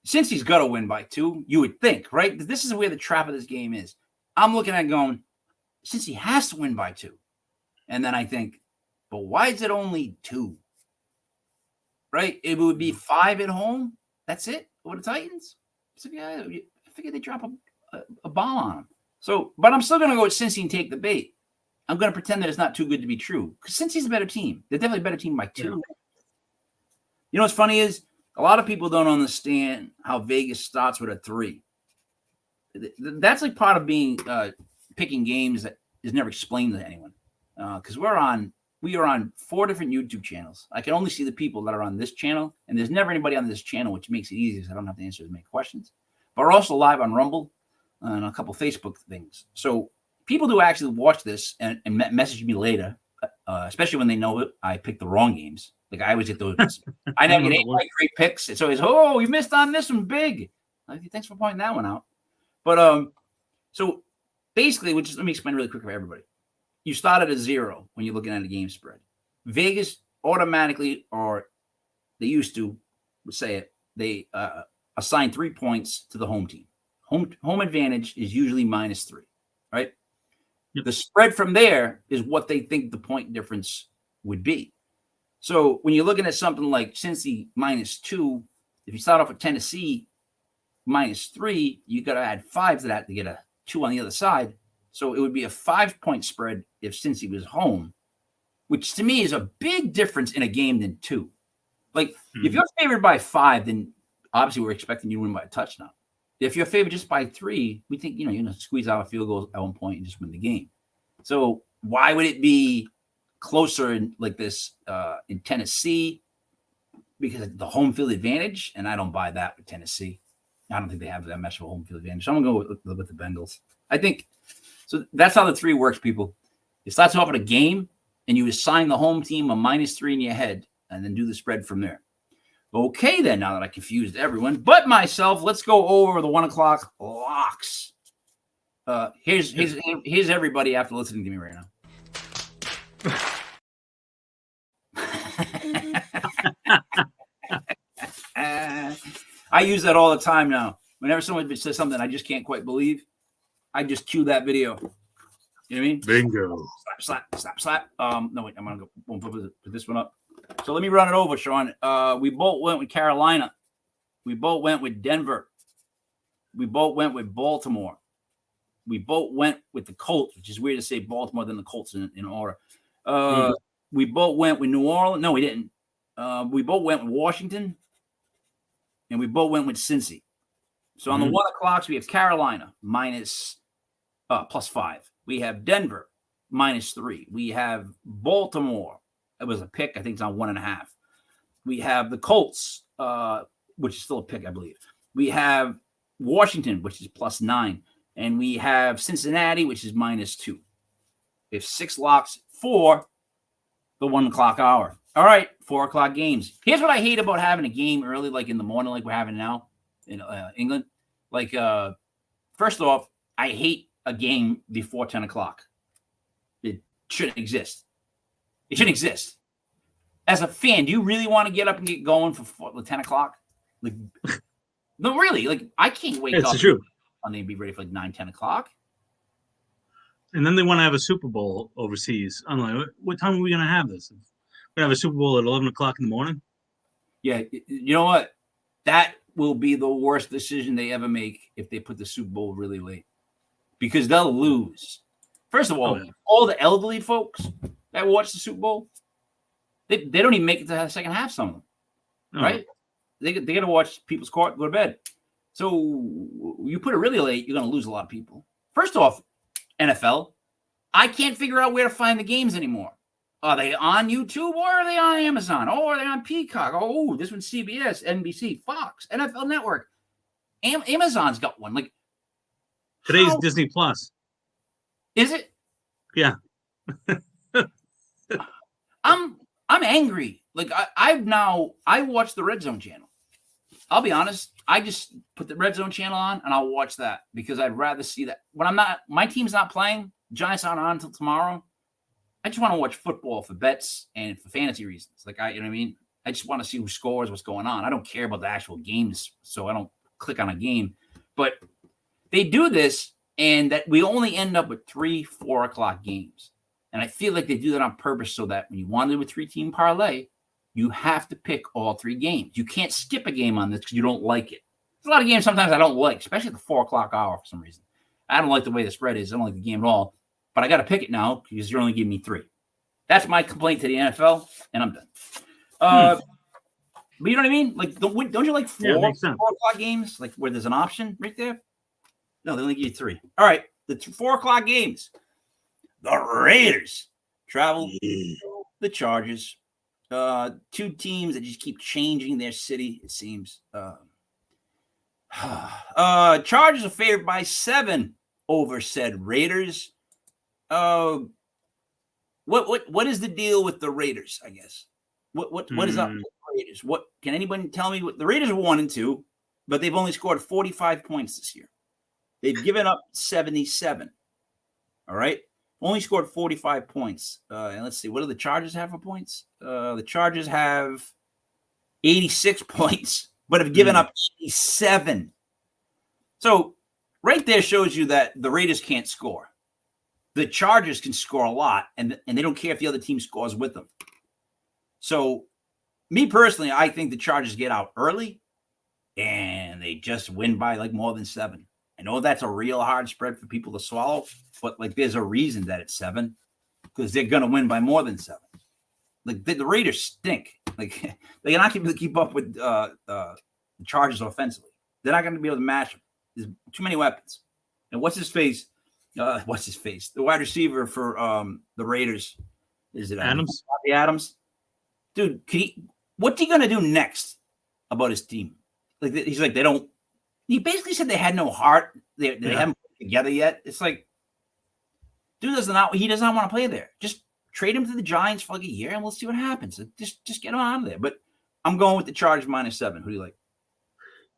Since he's got to win by 2, you would think, right? This is where the trap of this game is. I'm looking at going, since he has to win by 2, and then I think, but why is it only 2? Right? It would be 5 at home. That's it for the Titans. So yeah, I figured they drop a bomb on them. So, but I'm still going to go with Cincy and take the bait. I'm going to pretend that it's not too good to be true because Cincy's a better team. They're definitely a better team by 2. Yeah. You know what's funny is a lot of people don't understand how Vegas starts with a 3. That's like part of being picking games that is never explained to anyone because we are on 4 different YouTube channels. I can only see the people that are on this channel, and there's never anybody on this channel, which makes it easy because I don't have to answer as many questions. But we're also live on Rumble and a couple Facebook things. So people do actually watch this and message me later, especially when they know I picked the wrong games. Like I always get those. I never get any great picks. It's always, oh, you missed on this one big. Thanks for pointing that one out. But so basically, let me explain really quick for everybody. You start at a 0 when you're looking at a game spread. Vegas automatically, or they used to say it, they assign 3 points to the home team. Home advantage is usually -3, right? Yep. The spread from there is what they think the point difference would be. So when you're looking at something like Cincy -2, if you start off with Tennessee -3, you got to add 5 to that to get a 2 on the other side. So it would be a 5-point spread if Cincy was home, which to me is a big difference in a game than 2. Like if you're favored by 5, then obviously we're expecting you to win by a touchdown. If you're favored just by 3, we think, you're going to squeeze out a field goal at one point and just win the game. So why would it be closer like this in Tennessee? Because of the home field advantage, and I don't buy that with Tennessee. I don't think they have that much of a home field advantage. So I'm going to go with the Bengals. I think so. That's how the 3 works, people. It starts off at a game, and you assign the home team a -3 in your head, and then do the spread from there. Okay, then, now that I confused everyone but myself, let's go over the 1 o'clock locks. Here's everybody after listening to me right now. I use that all the time now. Whenever someone says something I just can't quite believe, I just cue that video. You know what I mean? Bingo. Slap. No, wait, I'm going to go put this one up. So let me run it over, Shawn. We both went with Carolina. We both went with Denver. We both went with Baltimore. We both went with the Colts, which is weird to say Baltimore than the Colts in order. We both went with New Orleans. No, we didn't. We both went with Washington. And we both went with Cincy. So on the 1 o'clocks, we have Carolina +5. We have Denver -3. We have Baltimore. It was a pick. I think it's on 1.5. We have the Colts, which is still a pick, I believe. We have Washington, which is +9. And we have Cincinnati, which is -2. We have 6 locks for the 1 o'clock hour. All right, 4 o'clock games. Here's what I hate about having a game early, like in the morning, like we're having now in England. Like, first off, I hate a game before 10 o'clock. It shouldn't exist. It shouldn't exist. As a fan, do you really want to get up and get going for 10 o'clock? Like, no, really. Like, I can't wake up and be ready for like 9, 10 o'clock. And then they want to have a Super Bowl overseas. I'm like, what time are we going to have this? We're going to have a Super Bowl at 11 o'clock in the morning? Yeah, you know what? That will be the worst decision they ever make if they put the Super Bowl really late. Because they'll lose. First of all, all the elderly folks that watch the Super Bowl, they don't even make it to the second half, some of them. Right? They got to watch people's court, go to bed. So you put it really late, you're going to lose a lot of people. First off, NFL, I can't figure out where to find the games anymore. Are they on YouTube or are they on Amazon? Or are they on Peacock? Oh, this one's CBS, NBC, Fox, NFL Network. Amazon's got one. Like today's Disney Plus. Is it? Yeah. I'm angry. Like I watch the Red Zone channel. I'll be honest. I just put the Red Zone channel on and I'll watch that because I'd rather see that when my team's not playing, Giants aren't on until tomorrow. I just want to watch football for bets and for fantasy reasons. Like you know what I mean? I just want to see who scores, what's going on. I don't care about the actual games, so I don't click on a game. But they do this, and that we only end up with 3 4 o'clock games. And I feel like they do that on purpose so that when you want to do a 3-team parlay, you have to pick all 3 games. You can't skip a game on this because you don't like it. There's a lot of games sometimes I don't like, especially at the 4 o'clock hour for some reason. I don't like the way the spread is. I don't like the game at all. But I got to pick it now because you're only giving me 3. That's my complaint to the NFL, and I'm done. But you know what I mean? Like, don't you like 4 o'clock games? Like where there's an option right there? No, they only give you 3. All right, the 4 o'clock games. The Raiders travel the Chargers. 2 teams that just keep changing their city, it seems. Chargers are favored by 7 over said Raiders. What is the deal with the Raiders, I guess? What is up with the Raiders? What can anyone tell me? What the Raiders are 1-2, but they've only scored 45 points this year. They've given up 77. All right. Only scored 45 points. And let's see, what do the Chargers have for points? The Chargers have 86 points, but have given up 87. So right there shows you that the Raiders can't score. The Chargers can score a lot, and they don't care if the other team scores with them. So me personally, I think the Chargers get out early, and they just win by like more than 7. I know that's a real hard spread for people to swallow, but like there's a reason that it's 7 because they're going to win by more than 7. Like the Raiders stink. Like they're not going to be able to keep up with the Chargers offensively. They're not going to be able to match them. There's too many weapons. And what's his face? The wide receiver for the Raiders. Is it Adams? Adams? Dude, what's he going to do next about his team? Like he's like, they don't. He basically said they had no heart. They haven't put it together yet. It's like, dude does not want to play there. Just trade him to the Giants for like a year, and we'll see what happens. Just get him out of there. But I'm going with the Chargers -7. Who do you like?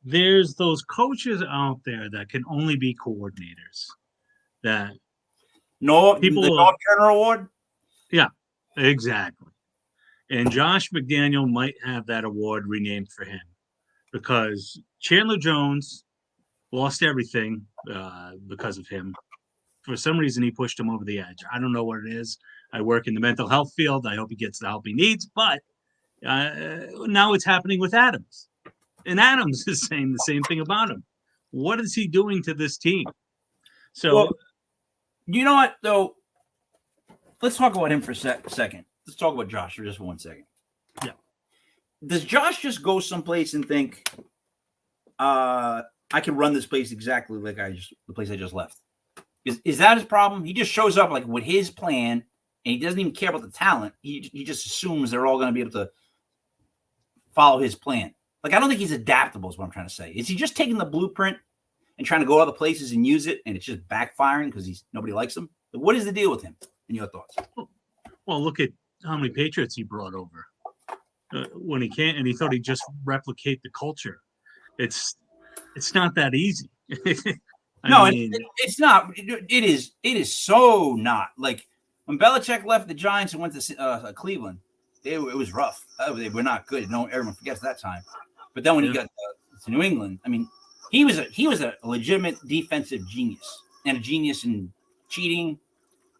There's those coaches out there that can only be coordinators. That the North Turner Award. Yeah, exactly. And Josh McDaniel might have that award renamed for him. Because Chandler Jones lost everything because of him. For some reason, he pushed him over the edge. I don't know what it is. I work in the mental health field. I hope he gets the help he needs. But now it's happening with Adams. And Adams is saying the same thing about him. What is he doing to this team? So, you know what, though? Let's talk about him for a second. Let's talk about Josh for just 1 second. Yeah. Does Josh just go someplace and think, I can run this place exactly like the place I just left? Is that his problem? He just shows up like with his plan, and he doesn't even care about the talent. He just assumes they're all going to be able to follow his plan. Like, I don't think he's adaptable is what I'm trying to say. Is he just taking the blueprint and trying to go other places and use it, and it's just backfiring because nobody likes him? Like, what is the deal with him, in your thoughts? Well, look at how many Patriots he brought over when he can't, and he thought he'd just replicate the culture. It's not that easy. It's not. It is so not. Like, when Belichick left the Giants and went to Cleveland, it was rough. They were not good. No, everyone forgets that time. But then when he got to New England, I mean, he was a legitimate defensive genius and a genius in cheating,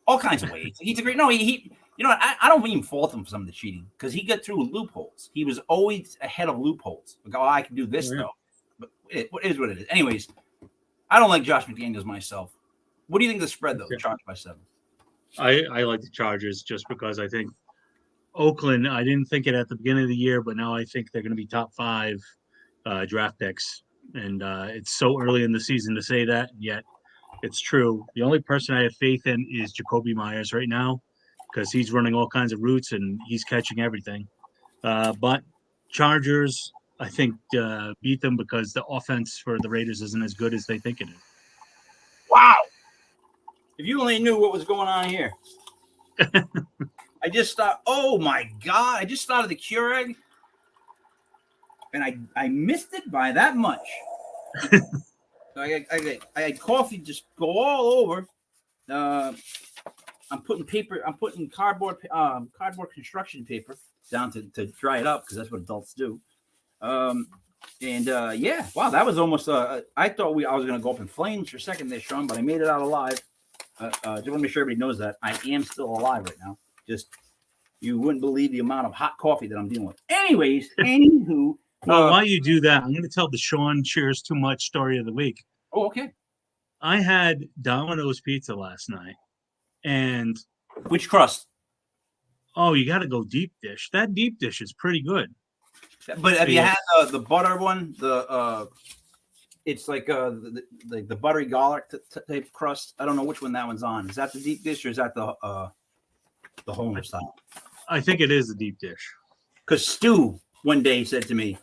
all kinds of ways. He's a great. No, he you know, I don't even fault him for some of the cheating because he got through loopholes. He was always ahead of loopholes. Like, oh, I can do this though. But it is what it is. Anyways, I don't like Josh McDaniels myself. What do you think of the spread though? The Chargers by 7. I like the Chargers just because I think Oakland. I didn't think it at the beginning of the year, but now I think they're going to be top 5 draft picks. And it's so early in the season to say that, yet it's true. The only person I have faith in is Jacoby Myers right now because he's running all kinds of routes and he's catching everything. But Chargers, I think, beat them because the offense for the Raiders isn't as good as they think it is. Wow. If you only knew what was going on here. I just thought, oh, my God. I just started the Keurig, and I missed it by that much. So I had coffee just go all over. I'm putting cardboard construction paper down to dry it up because that's what adults do. Wow, that was almost. I thought I was going to go up in flames for a second there, Shawn, but I made it out alive. Just want to make sure everybody knows that I am still alive right now. Just you wouldn't believe the amount of hot coffee that I'm dealing with. Anyways, anywho. Well, while you do that, I'm going to tell the Shawn Cheers Too Much story of the week. Oh, okay. I had Domino's pizza last night, and which crust? Oh, you got to go deep dish. That deep dish is pretty good. But have you had the butter one? It's like the buttery garlic type crust. I don't know which one that one's on. Is that the deep dish or is that the home style? I think it is the deep dish. Because Stu one day said to me,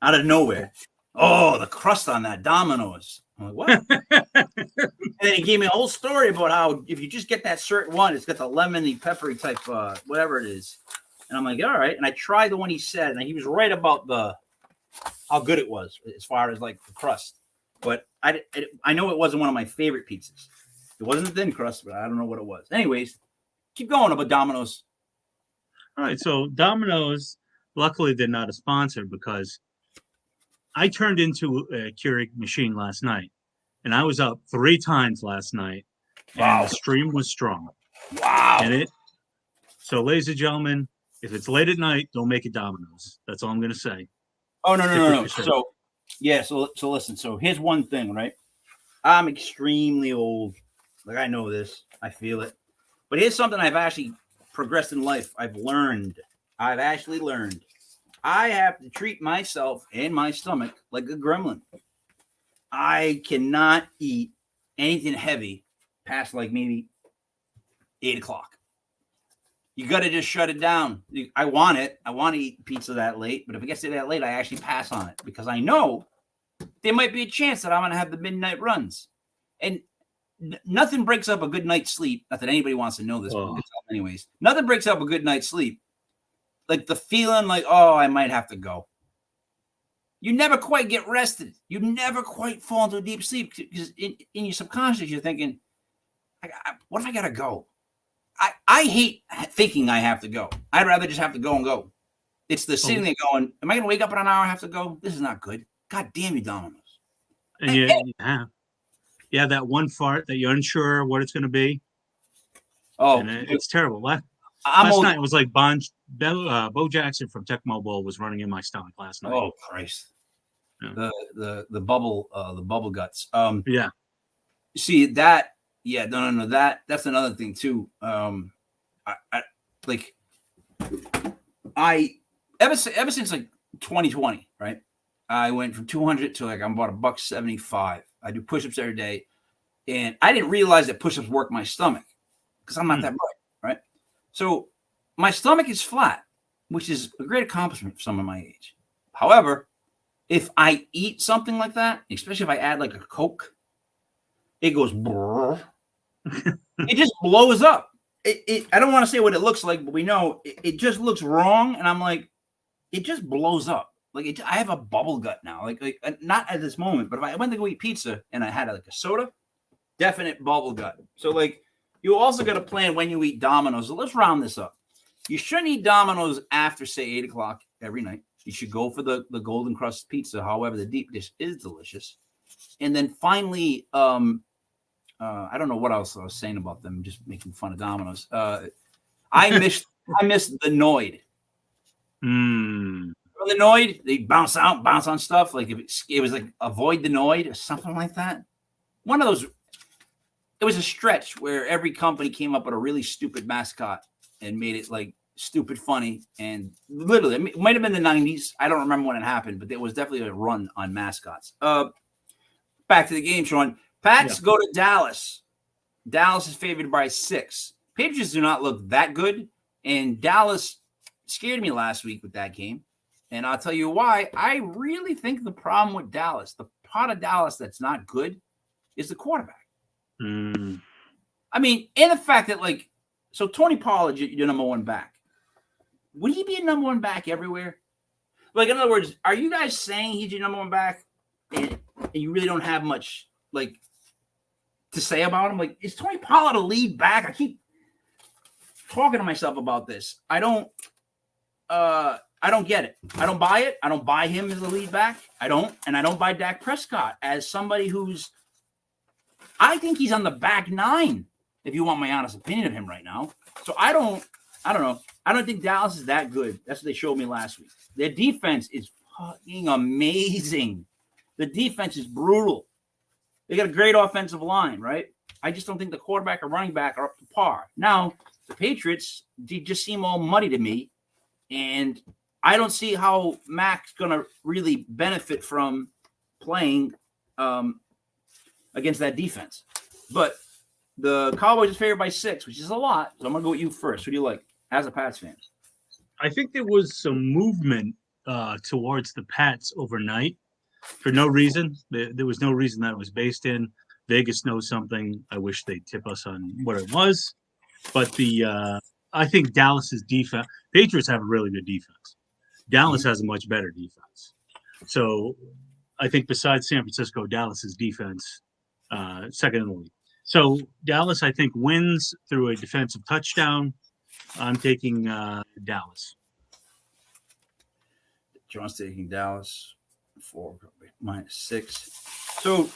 out of nowhere, "Oh, the crust on that Domino's." I'm like, what? And then he gave me a whole story about how if you just get that certain one, it's got the lemony, peppery type, whatever it is. And I'm like, all right. And I tried the one he said, and he was right about how good it was as far as like the crust. But I know it wasn't one of my favorite pizzas. It wasn't a thin crust, but I don't know what it was. Anyways, keep going about Domino's. All right. So Domino's, luckily they're not a sponsor because I turned into a Keurig machine last night, and I was up 3 times last night. Wow. And the stream was strong. Wow. So, ladies and gentlemen, if it's late at night, don't make it Domino's. That's all I'm going to say. Oh, no. So listen. So here's one thing, right? I'm extremely old. Like, I know this. I feel it. But here's something I've actually progressed in life. I've actually learned. I have to treat myself and my stomach like a gremlin. I cannot eat anything heavy past like maybe 8 o'clock. You got to just shut it down. I want it. I want to eat pizza that late. But if it gets to that late, I actually pass on it because I know there might be a chance that I'm going to have the midnight runs. And nothing breaks up a good night's sleep. Not that anybody wants to know this, but anyways, nothing breaks up a good night's sleep. Like the feeling like, oh, I might have to go. You never quite get rested. You never quite fall into a deep sleep because in your subconscious, you're thinking, what if I got to go? I hate thinking I have to go. I'd rather just have to go and go. It's the sitting there going, am I going to wake up in an hour and have to go? This is not good. God damn you, Domino's. And yeah, that one fart that you're unsure what it's going to be. Oh, it's terrible. Last night it was like Bo Jackson from Tecmo Bowl was running in my stomach last night. Oh Christ! Yeah. The bubble guts. Yeah. See that? Yeah, no. That's another thing too. Ever since like 2020, right? I went from 200 to like I'm about $175. I do push-ups every day, And I didn't realize that push-ups work my stomach because I'm not that right? So my stomach is flat, which is a great accomplishment for someone my age. However, if I eat something like that, especially if I add like a Coke, it goes brrr. It just blows up. I don't want to say what it looks like, but we know it just looks wrong. And I'm like, it just blows up. Like I have a bubble gut now. Like not at this moment, but if I went to go eat pizza and I had like a soda, definite bubble gut. So like you also got to plan when you eat Domino's. So let's round this up. You shouldn't eat Domino's after say 8:00 every night. You should go for the golden crust pizza. However, the deep dish is delicious. And then finally, I don't know what else I was saying about them, just making fun of Domino's. I missed the Noid. The Noid, they bounce on stuff. Like if it was like avoid the Noid or something like that. One of those. It was a stretch where every company came up with a really stupid mascot and made it like stupid funny. And literally, it might have been the 90s. I don't remember when it happened, but there was definitely a run on mascots. Back to the game, Shawn. Pats go to Dallas. Dallas is favored by 6. Patriots do not look that good. And Dallas scared me last week with that game. And I'll tell you why. I really think the problem with Dallas, the part of Dallas that's not good, is the quarterback. I mean, and the fact that, like, so Tony Pollard, your number one back. Would he be a number one back everywhere? Like, in other words, are you guys saying he's your number one back and you really don't have much, like, to say about him? Like, is Tony Pollard a lead back? I keep talking to myself about this. I don't get it. I don't buy it. I don't buy him as a lead back. I don't buy Dak Prescott as somebody who's, I think he's on the back 9, if you want my honest opinion of him right now. So I don't know. I don't think Dallas is that good. That's what they showed me last week. Their defense is fucking amazing. The defense is brutal. They got a great offensive line, right? I just don't think the quarterback or running back are up to par. Now, the Patriots, they just seem all muddy to me. And I don't see how Mac's going to really benefit from playing against that defense. But the Cowboys is favored by 6, which is a lot. So I'm going to go with you first. Who do you like as a Pats fan? I think there was some movement towards the Pats overnight for no reason. There was no reason that it was based in. Vegas knows something. I wish they'd tip us on what it was. But I think Dallas's defense, Patriots have a really good defense. Dallas has a much better defense. So I think besides San Francisco, Dallas's defense, second in the league. So Dallas, I think, wins through a defensive touchdown. I'm taking Dallas. John's taking Dallas for -6. So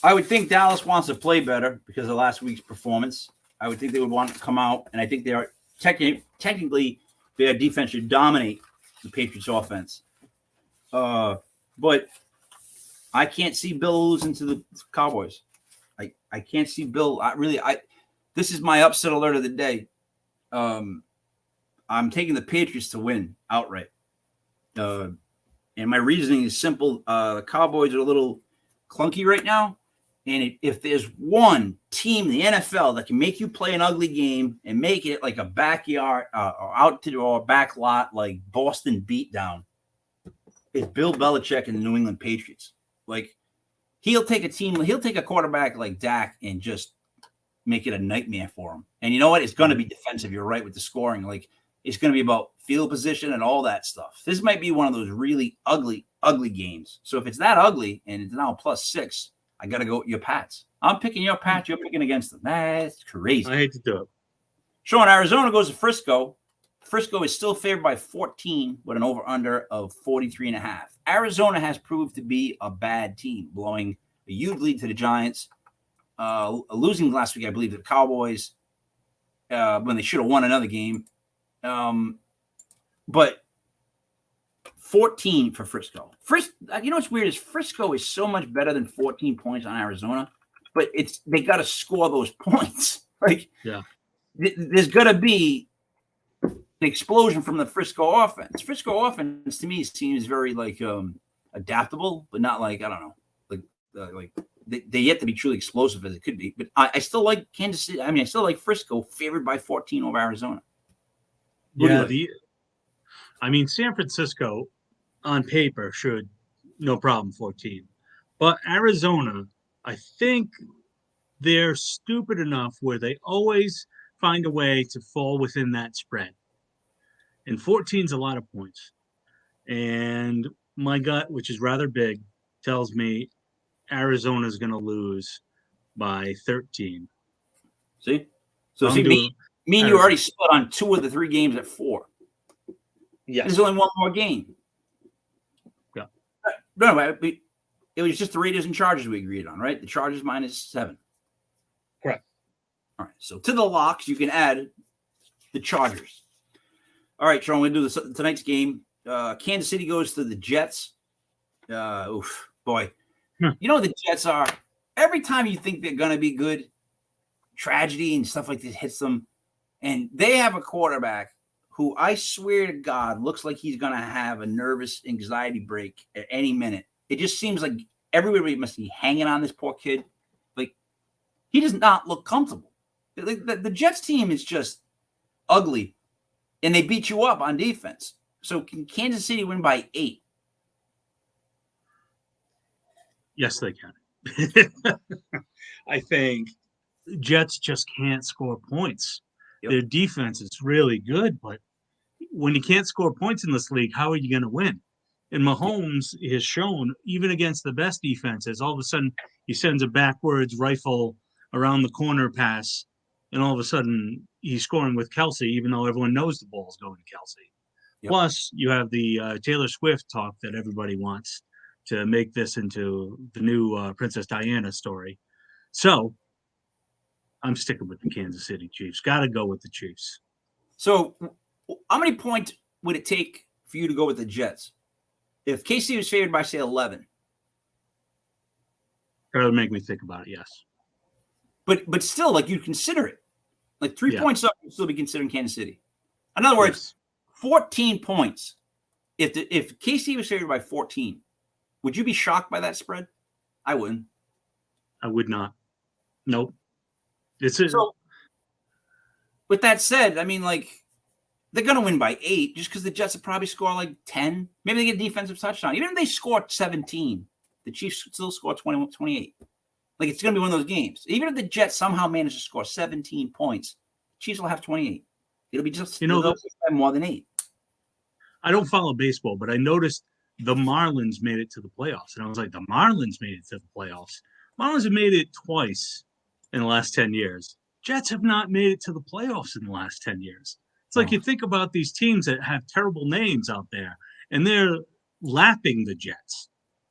I would think Dallas wants to play better because of last week's performance. I would think they would want to come out, and I think they are technically their defense should dominate the Patriots' offense. But I can't see Bill losing to the Cowboys. I can't see Bill. This is my upset alert of the day. I'm taking the Patriots to win outright. And my reasoning is simple. The Cowboys are a little clunky right now. And if there's one team in the NFL that can make you play an ugly game and make it like a backyard or back lot like Boston beatdown, it's Bill Belichick and the New England Patriots. Like he'll take a quarterback like Dak and just make it a nightmare for him. And you know what? It's going to be defensive. You're right with the scoring. Like it's going to be about field position and all that stuff. This might be one of those really ugly games. So if it's that ugly and it's now +6, I got to go with your Pats. I'm picking your Pats. You're picking against them. That's crazy. I hate to do it. Shawn, Arizona goes to Frisco. Frisco is still favored by 14 with an over-under of 43.5. Arizona has proved to be a bad team, blowing a huge lead to the Giants, losing last week, I believe, to the Cowboys when they should have won another game. But 14 for Frisco. You know what's weird is Frisco is so much better than 14 points on Arizona, but they got to score those points. Like, there's got to be an explosion from the Frisco offense. Frisco offense to me seems very like adaptable, but not like I don't know, like they yet to be truly explosive as it could be. But I still like Kansas City. I mean, I still like Frisco favored by 14 over Arizona. Who do you Yeah, like? San Francisco on paper should no problem 14. But Arizona, I think they're stupid enough where they always find a way to fall within that spread. And 14 is a lot of points. And my gut, which is rather big, tells me Arizona is going to lose by 13. See? So So I'm see, doing me and you Arizona. already split on 2 of the 3 games at 4. Yes. There's only one more game. Yeah. No, it was just the Raiders and Chargers we agreed on, right? The Chargers -7. Correct. All right. So to the locks, you can add the Chargers. All right, Shawn, we're going to do tonight's game. Kansas City goes to the Jets. Boy. You know what the Jets are? Every time you think they're going to be good, tragedy and stuff like this hits them. And they have a quarterback who I swear to God looks like he's going to have a nervous anxiety break at any minute. It just seems like everybody must be hanging on this poor kid. Like, he does not look comfortable. The Jets team is just ugly, and they beat you up on defense. So can Kansas City win by 8? Yes, they can. I think Jets just can't score points. Yep. Their defense is really good, but when you can't score points in this league, how are you going to win? And Mahomes has shown, even against the best defenses, all of a sudden he sends a backwards rifle around the corner pass, and all of a sudden he's scoring with Kelsey, even though everyone knows the ball's going to Kelsey. Yep. Plus, you have the Taylor Swift talk that everybody wants to make this into the new Princess Diana story. So I'm sticking with the Kansas City Chiefs. Got to go with the Chiefs. So how many points would it take for you to go with the Jets? If KC was favored by, say, 11. That would make me think about it, yes. But still, like, you'd consider it. Like, 3 points up, you'd still be considering Kansas City. In other words, 14 points. If KC was favored by 14, would you be shocked by that spread? I wouldn't. I would not. Nope. So, with that said, I mean, like, they're going to win by 8 just because the Jets will probably score like 10. Maybe they get a defensive touchdown. Even if they score 17, the Chiefs still score 28. Like, it's going to be one of those games. Even if the Jets somehow manage to score 17 points, Chiefs will have 28. It'll be just more than 8. I don't follow baseball, but I noticed the Marlins made it to the playoffs. And I was like, the Marlins made it to the playoffs. Marlins have made it twice in the last 10 years. Jets have not made it to the playoffs in the last 10 years. It's like you think about these teams that have terrible names out there, and they're lapping the Jets.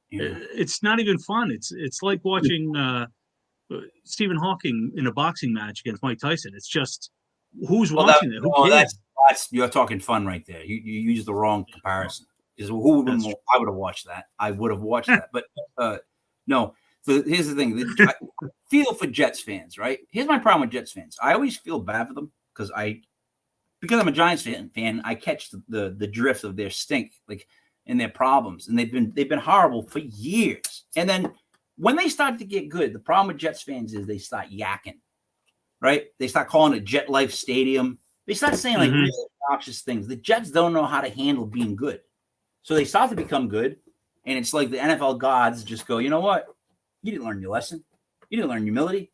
Yeah. It's not even fun. It's like watching Stephen Hawking in a boxing match against Mike Tyson. It's just who's watching it? Who cares? That's you're talking fun right there. You used the wrong comparison. Because I would have watched that. I would have watched that. But no. So here's the thing. I feel for Jets fans, right? Here's my problem with Jets fans. I always feel bad for them because I'm a Giants fan, I catch the drift of their stink, like, and their problems, and they've been horrible for years. And then when they start to get good, the problem with Jets fans is they start yakking, right? They start calling it Jet Life Stadium. They start saying like really obnoxious things. The Jets don't know how to handle being good, so they start to become good, and it's like the NFL gods just go, you know what? You didn't learn your lesson. You didn't learn humility,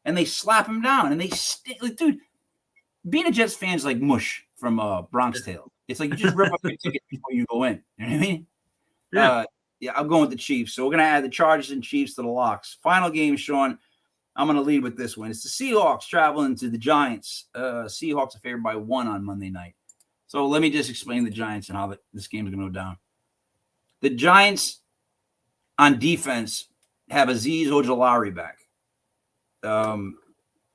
and they slap them down, and they like, dude. Being a Jets fan is like mush from Bronx Tale. It's like you just rip up your ticket before you go in. You know what I mean? Yeah. I'm going with the Chiefs. So we're going to add the Chargers and Chiefs to the locks. Final game, Shawn. I'm going to lead with this one. It's the Seahawks traveling to the Giants. Seahawks are favored by 1 on Monday night. So let me just explain the Giants and how this game is going to go down. The Giants on defense have Azeez Ojulari back.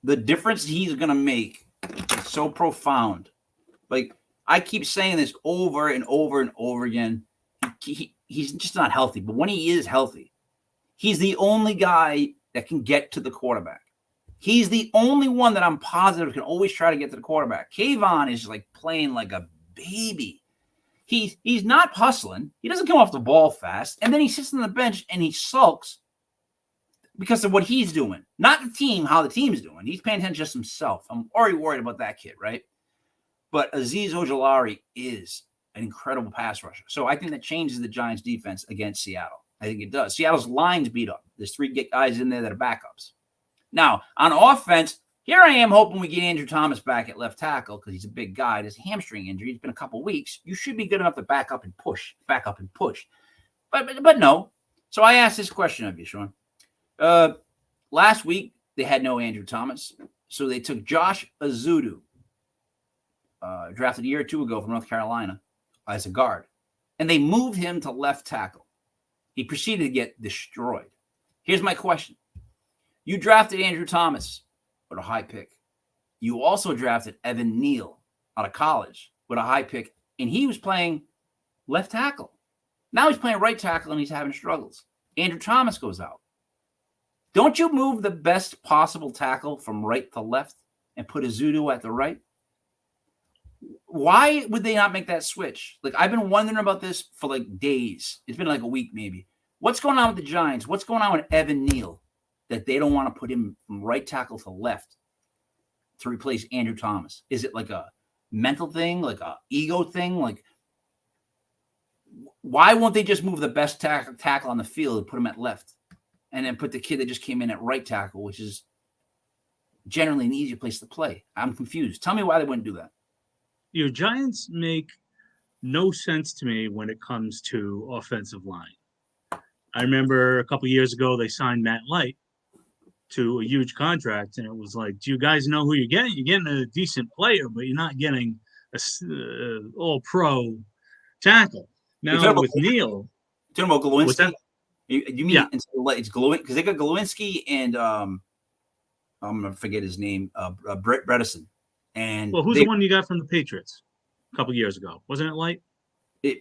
The difference he's going to make is so profound. Like, I keep saying this over and over and over again. He's just not healthy. But when he is healthy, he's the only guy that can get to the quarterback. He's the only one that I'm positive can always try to get to the quarterback. Kayvon is like playing like a baby. He's not hustling. He doesn't come off the ball fast. And then he sits on the bench and he sulks. because of what he's doing, not the team, how the team's doing. He's paying attention to just himself. I'm already worried about that kid, right? But Azeez Ojulari is an incredible pass rusher. So I think that changes the Giants' defense against Seattle. I think it does. Seattle's line's beat up. There's 3 guys in there that are backups. Now, on offense, here I am hoping we get Andrew Thomas back at left tackle because he's a big guy. There's a hamstring injury. It's been a couple weeks. You should be good enough to back up and push. But no. So I asked this question of you, Shawn. Last week, they had no Andrew Thomas. So they took Josh Azudu, drafted a year or 2 ago from North Carolina, as a guard. And they moved him to left tackle. He proceeded to get destroyed. Here's my question. You drafted Andrew Thomas with a high pick. You also drafted Evan Neal out of college with a high pick, and he was playing left tackle. Now he's playing right tackle, and he's having struggles. Andrew Thomas goes out. Don't you move the best possible tackle from right to left and put Azudu at the right? Why would they not make that switch? Like, I've been wondering about this for like days. It's been like a week maybe. What's going on with the Giants? What's going on with Evan Neal that they don't want to put him from right tackle to left to replace Andrew Thomas? Is it like a mental thing, like a ego thing? Like, why won't they just move the best tackle on the field and put him at left and then put the kid that just came in at right tackle, which is generally an easier place to play? I'm confused. Tell me why they wouldn't do that. Your Giants make no sense to me when it comes to offensive line. I remember a couple years ago they signed Matt Light to a huge contract, and it was like, do you guys know who you're getting? You're getting a decent player, but you're not getting a all-pro tackle. Now with Neal, talking about Glowinski. What's that? You mean it's Glowinski because they got Glowinski and I'm gonna forget his name, Brett Bredesen. And well, who's the one you got from the Patriots a couple years ago? Wasn't it Light?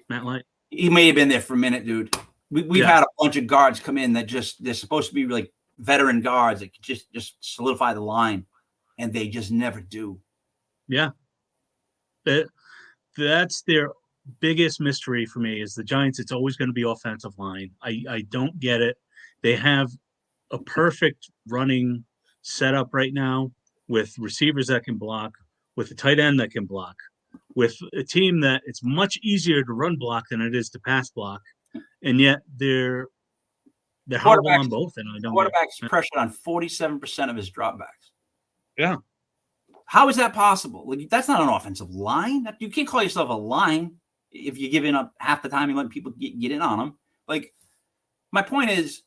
Matt Light? He may have been there for a minute, dude. We've had a bunch of guards come in that they're supposed to be like veteran guards that just solidify the line, and they just never do. Yeah. That's their biggest mystery for me is the Giants. It's always going to be offensive line. I don't get it. They have a perfect running setup right now with receivers that can block, with a tight end that can block, with a team that it's much easier to run block than it is to pass block. And yet they're horrible on both. And I don't. Quarterback's pressured on 47% of his dropbacks. Yeah. How is that possible? Like, that's not an offensive line. You can't call yourself a line if you're giving up half the time you let people get in on them. Like, my point is,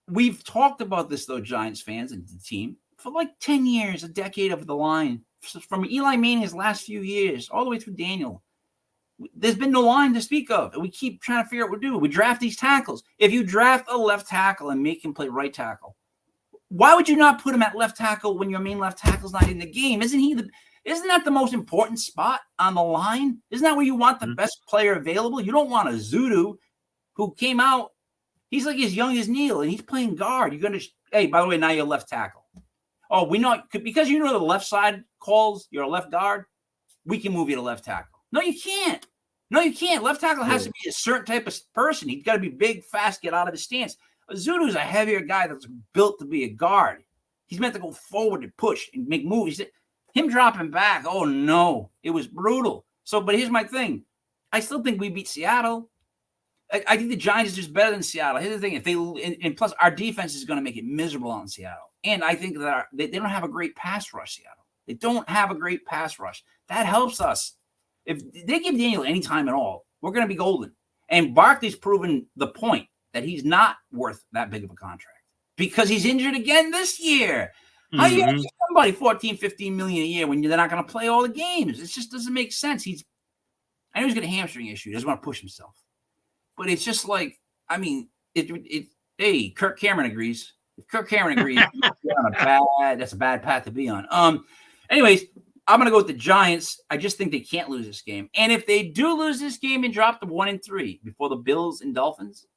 we've talked about this, though, Giants fans and the team, for like 10 years, a decade of the line. From Eli Manning's last few years, all the way through Daniel. There's been no line to speak of. And we keep trying to figure out what we're doing. We draft these tackles. If you draft a left tackle and make him play right tackle, why would you not put him at left tackle when your main left tackle's not in the game? Isn't that the most important spot on the line? Isn't that where you want the best player available? You don't want a Zudu who came out. He's like as young as Neal, and he's playing guard. You're going to, hey, by the way, now you're left tackle. Oh, we know, because you know the left side calls, you're a left guard, we can move you to left tackle. No, you can't. Left tackle has to be a certain type of person. He's got to be big, fast, get out of his stance. Zudu's a heavier guy that's built to be a guard. He's meant to go forward and push and make moves. Him dropping back, oh no, it was brutal. So, but here's my thing. I still think we beat Seattle. I think the Giants is just better than Seattle. Here's the thing. And plus our defense is going to make it miserable on Seattle. And I think that they don't have a great pass rush, Seattle. They don't have a great pass rush. That helps us. If they give Daniel any time at all, we're going to be golden. And Barkley's proven the point that he's not worth that big of a contract because he's injured again this year. How you going to give somebody $14-15 million a year when they're not going to play all the games? It just doesn't make sense. I know he's got a hamstring issue. He doesn't want to push himself. But it's just like, I mean, hey, Kirk Cameron agrees. If Kirk Cameron agrees, that's a bad path to be on. Anyways, I'm going to go with the Giants. I just think they can't lose this game. And if they do lose this game and drop to 1-3 before the Bills and Dolphins,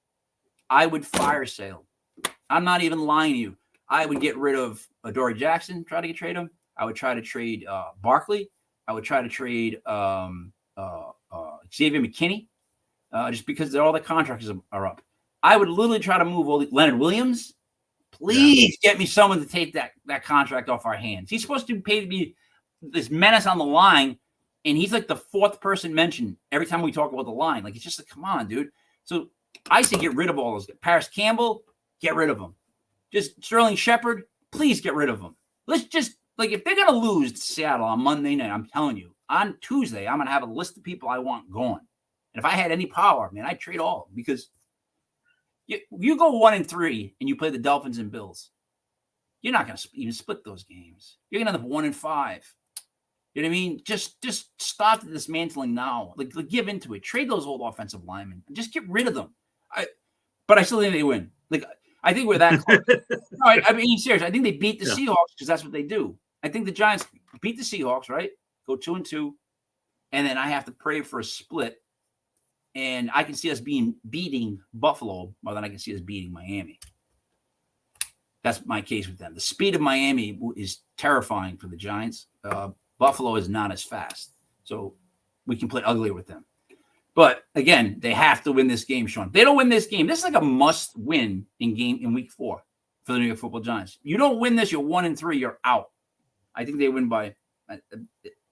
I would fire sale. I'm not even lying to you. I would get rid of Adoree Jackson, try to trade him. I would try to trade Barkley. I would try to trade Xavier McKinney just because all the contracts are up. I would literally try to move Leonard Williams Please get me someone to take that contract off our hands. He's supposed to pay to be this menace on the line, and he's like the fourth person mentioned every time we talk about the line. Like, it's just like, come on, dude. So I say get rid of all those. Paris Campbell, get rid of him. Just Sterling Shepard, please get rid of him. Let's just, like, if they're going to lose to Seattle on Monday night, I'm telling you, on Tuesday, I'm going to have a list of people I want gone. And if I had any power, man, I'd trade all of them, because you go 1-3 and you play the Dolphins and Bills. You're not going to even split those games. You're going to end up 1-5. You know what I mean? Just stop the dismantling now. Like give into it. Trade those old offensive linemen. Just get rid of them. But I still think they win. Like, I think we're that close. No, I mean, serious. I think they beat the Seahawks because that's what they do. I think the Giants beat the Seahawks, right? Go 2-2, and then I have to pray for a split. And I can see us beating Buffalo more than I can see us beating Miami. That's my case with them. The speed of Miami is terrifying for the Giants. Buffalo is not as fast, so we can play ugly with them. But again, they have to win this game, Shawn. If they don't win this game, this is like a must-win in week 4 for the New York Football Giants. You don't win this, you're 1-3, you're out. I think they win by. Of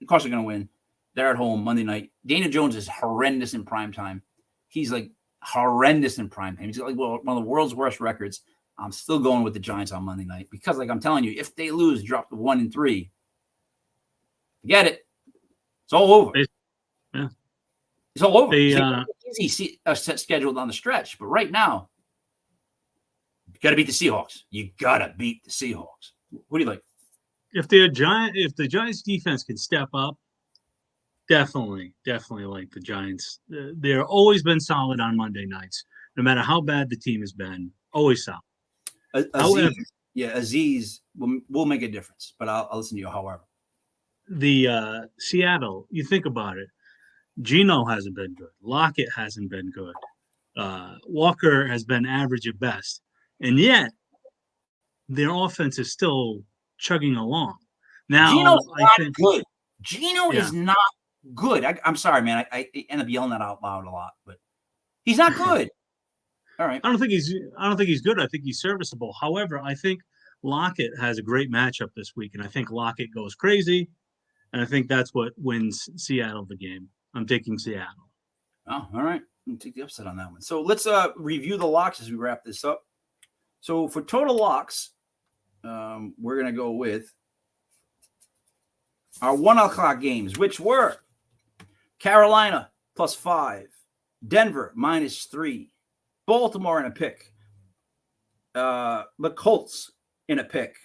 course, they're going to win. They're at home Monday night. Daniel Jones is horrendous in primetime. He's like horrendous in primetime. He's got like one of the world's worst records. I'm still going with the Giants on Monday night because, like I'm telling you, if they lose, drop to 1-3, forget it. It's all over. Yeah. It's all over. They, easy scheduled on the stretch, but right now, you got to beat the Seahawks. You got to beat the Seahawks. What do you like? If the Giants defense can step up, definitely like the Giants. They're always been solid on Monday nights, no matter how bad the team has been. Always solid. Aziz will make a difference, but I'll listen to you. However, the Seattle, you think about it, Geno hasn't been good. Lockett hasn't been good. Walker has been average at best, and yet their offense is still chugging along. Now, Geno's not good. Geno is not good. I'm sorry, man. I end up yelling that out loud a lot, but he's not good. All right. I don't think he's good. I think he's serviceable. However, I think Lockett has a great matchup this week, and I think Lockett goes crazy, and I think that's what wins Seattle the game. I'm taking Seattle. Oh, all right. I'm gonna take the upset on that one. So let's review the locks as we wrap this up. So for total locks, we're gonna go with our 1:00 games, which were Carolina +5, Denver -3, Baltimore in a pick, the Colts in a pick,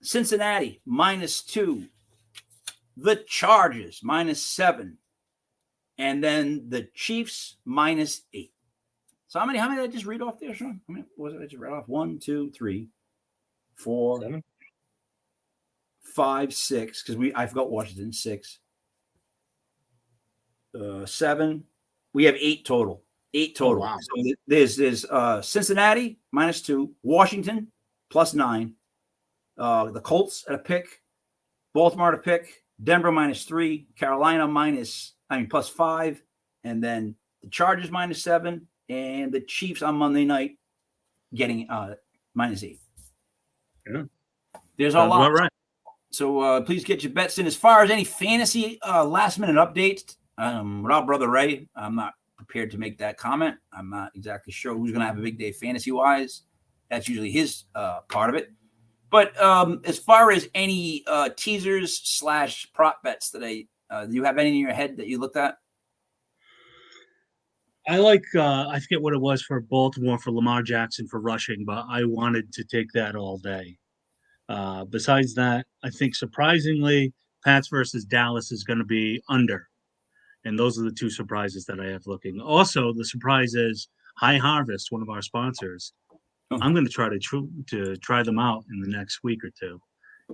Cincinnati -2, the Chargers -7, and then the Chiefs -8. So how many did I just read off there, Shawn? How many was it I just read off? 1, 2, 3, 4, 7, 5, 6, because I forgot Washington, 6, 7. We have 8 total. 8 total. Oh, wow. So there's Cincinnati -2, Washington +9, the Colts at a pick, Baltimore at a pick, Denver -3, Carolina +5, and then the Chargers -7, and the Chiefs on Monday night getting -8. Yeah, there's a lot. Right. So please get your bets in. As far as any fantasy last minute updates, without Brother Ray, I'm not prepared to make that comment. I'm not exactly sure who's going to have a big day fantasy wise. That's usually his part of it. But as far as any teasers / prop bets today, do you have any in your head that you looked at? I like, I forget what it was for Baltimore for Lamar Jackson for rushing, but I wanted to take that all day. Besides that, I think surprisingly, Pats versus Dallas is going to be under. And those are the 2 surprises that I have looking. Also, the surprise is High Harvest, one of our sponsors. I'm going to try to try them out in the next week or 2.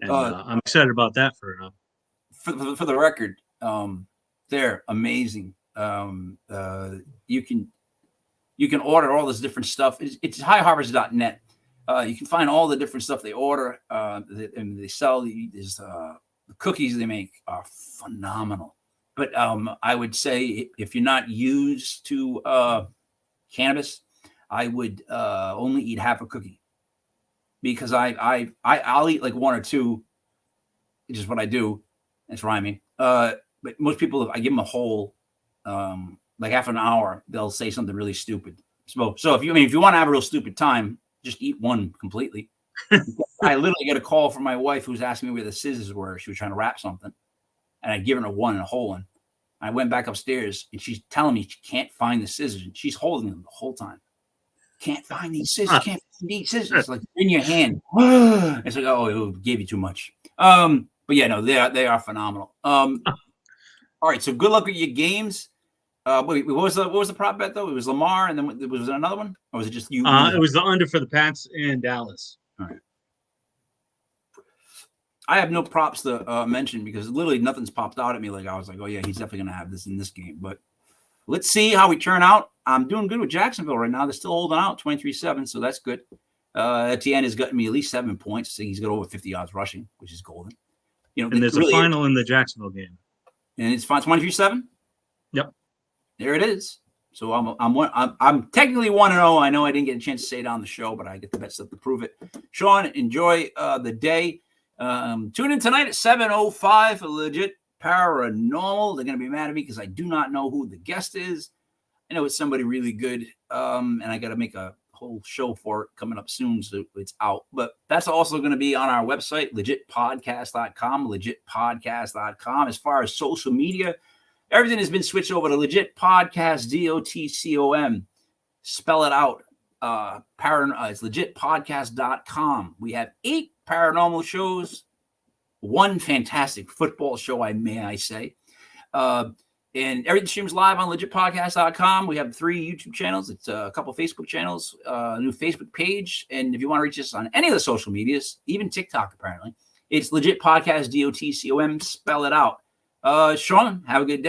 And I'm excited about that for the record, they're amazing. You can order all this different stuff. It's highharvest.net. You can find all the different stuff they order, and they sell. The cookies they make are phenomenal. But I would say if you're not used to cannabis, I would only eat half a cookie. because I'll eat like one or two. It's just what I do. It's rhyming. But most people, I give them a whole, like half an hour, they'll say something really stupid. So if you want to have a real stupid time, just eat one completely. I literally get a call from my wife who's asking me where the scissors were. She was trying to wrap something, and I'd given her one and a whole one. I went back upstairs, and she's telling me she can't find the scissors, and she's holding them the whole time. Can't find these scissors. Can't find these scissors. Like in your hand. It's like, oh, it gave you too much. But yeah, no, they are phenomenal. All right, so good luck with your games. Wait, what was the prop bet though? It was Lamar, and then was there another one, or was it just you? It was the under for the Pats and Dallas. All right. I have no props to mention because literally nothing's popped out at me. Like I was like, oh yeah, he's definitely gonna have this in this game. But let's see how we turn out. I'm doing good with Jacksonville right now. They're still holding out 23-7, so that's good. Etienne has gotten me at least 7 points. So he's got over 50 yards rushing, which is golden. And there's really a final in the Jacksonville game. And it's 23-7? Yep. There it is. So I'm technically 1-0. I know I didn't get a chance to say it on the show, but I get the bet stuff to prove it. Shawn, enjoy the day. Tune in tonight at 7:05 for Legit Paranormal. They're going to be mad at me because I do not know who the guest is. I know it's somebody really good, and I got to make a whole show for it coming up soon, so it's out. But that's also going to be on our website, legitpodcast.com, legitpodcast.com. As far as social media, everything has been switched over to Legit Podcast, DOTCOM. Spell it out. It's legitpodcast.com. We have 8 paranormal shows, 1 fantastic football show, may I say. And everything streams live on legitpodcast.com. We have 3 YouTube channels. It's a couple Facebook channels, a new Facebook page. And if you want to reach us on any of the social medias, even TikTok, apparently, it's Legit Podcast, DOTCOM. Spell it out. Shawn, have a good day.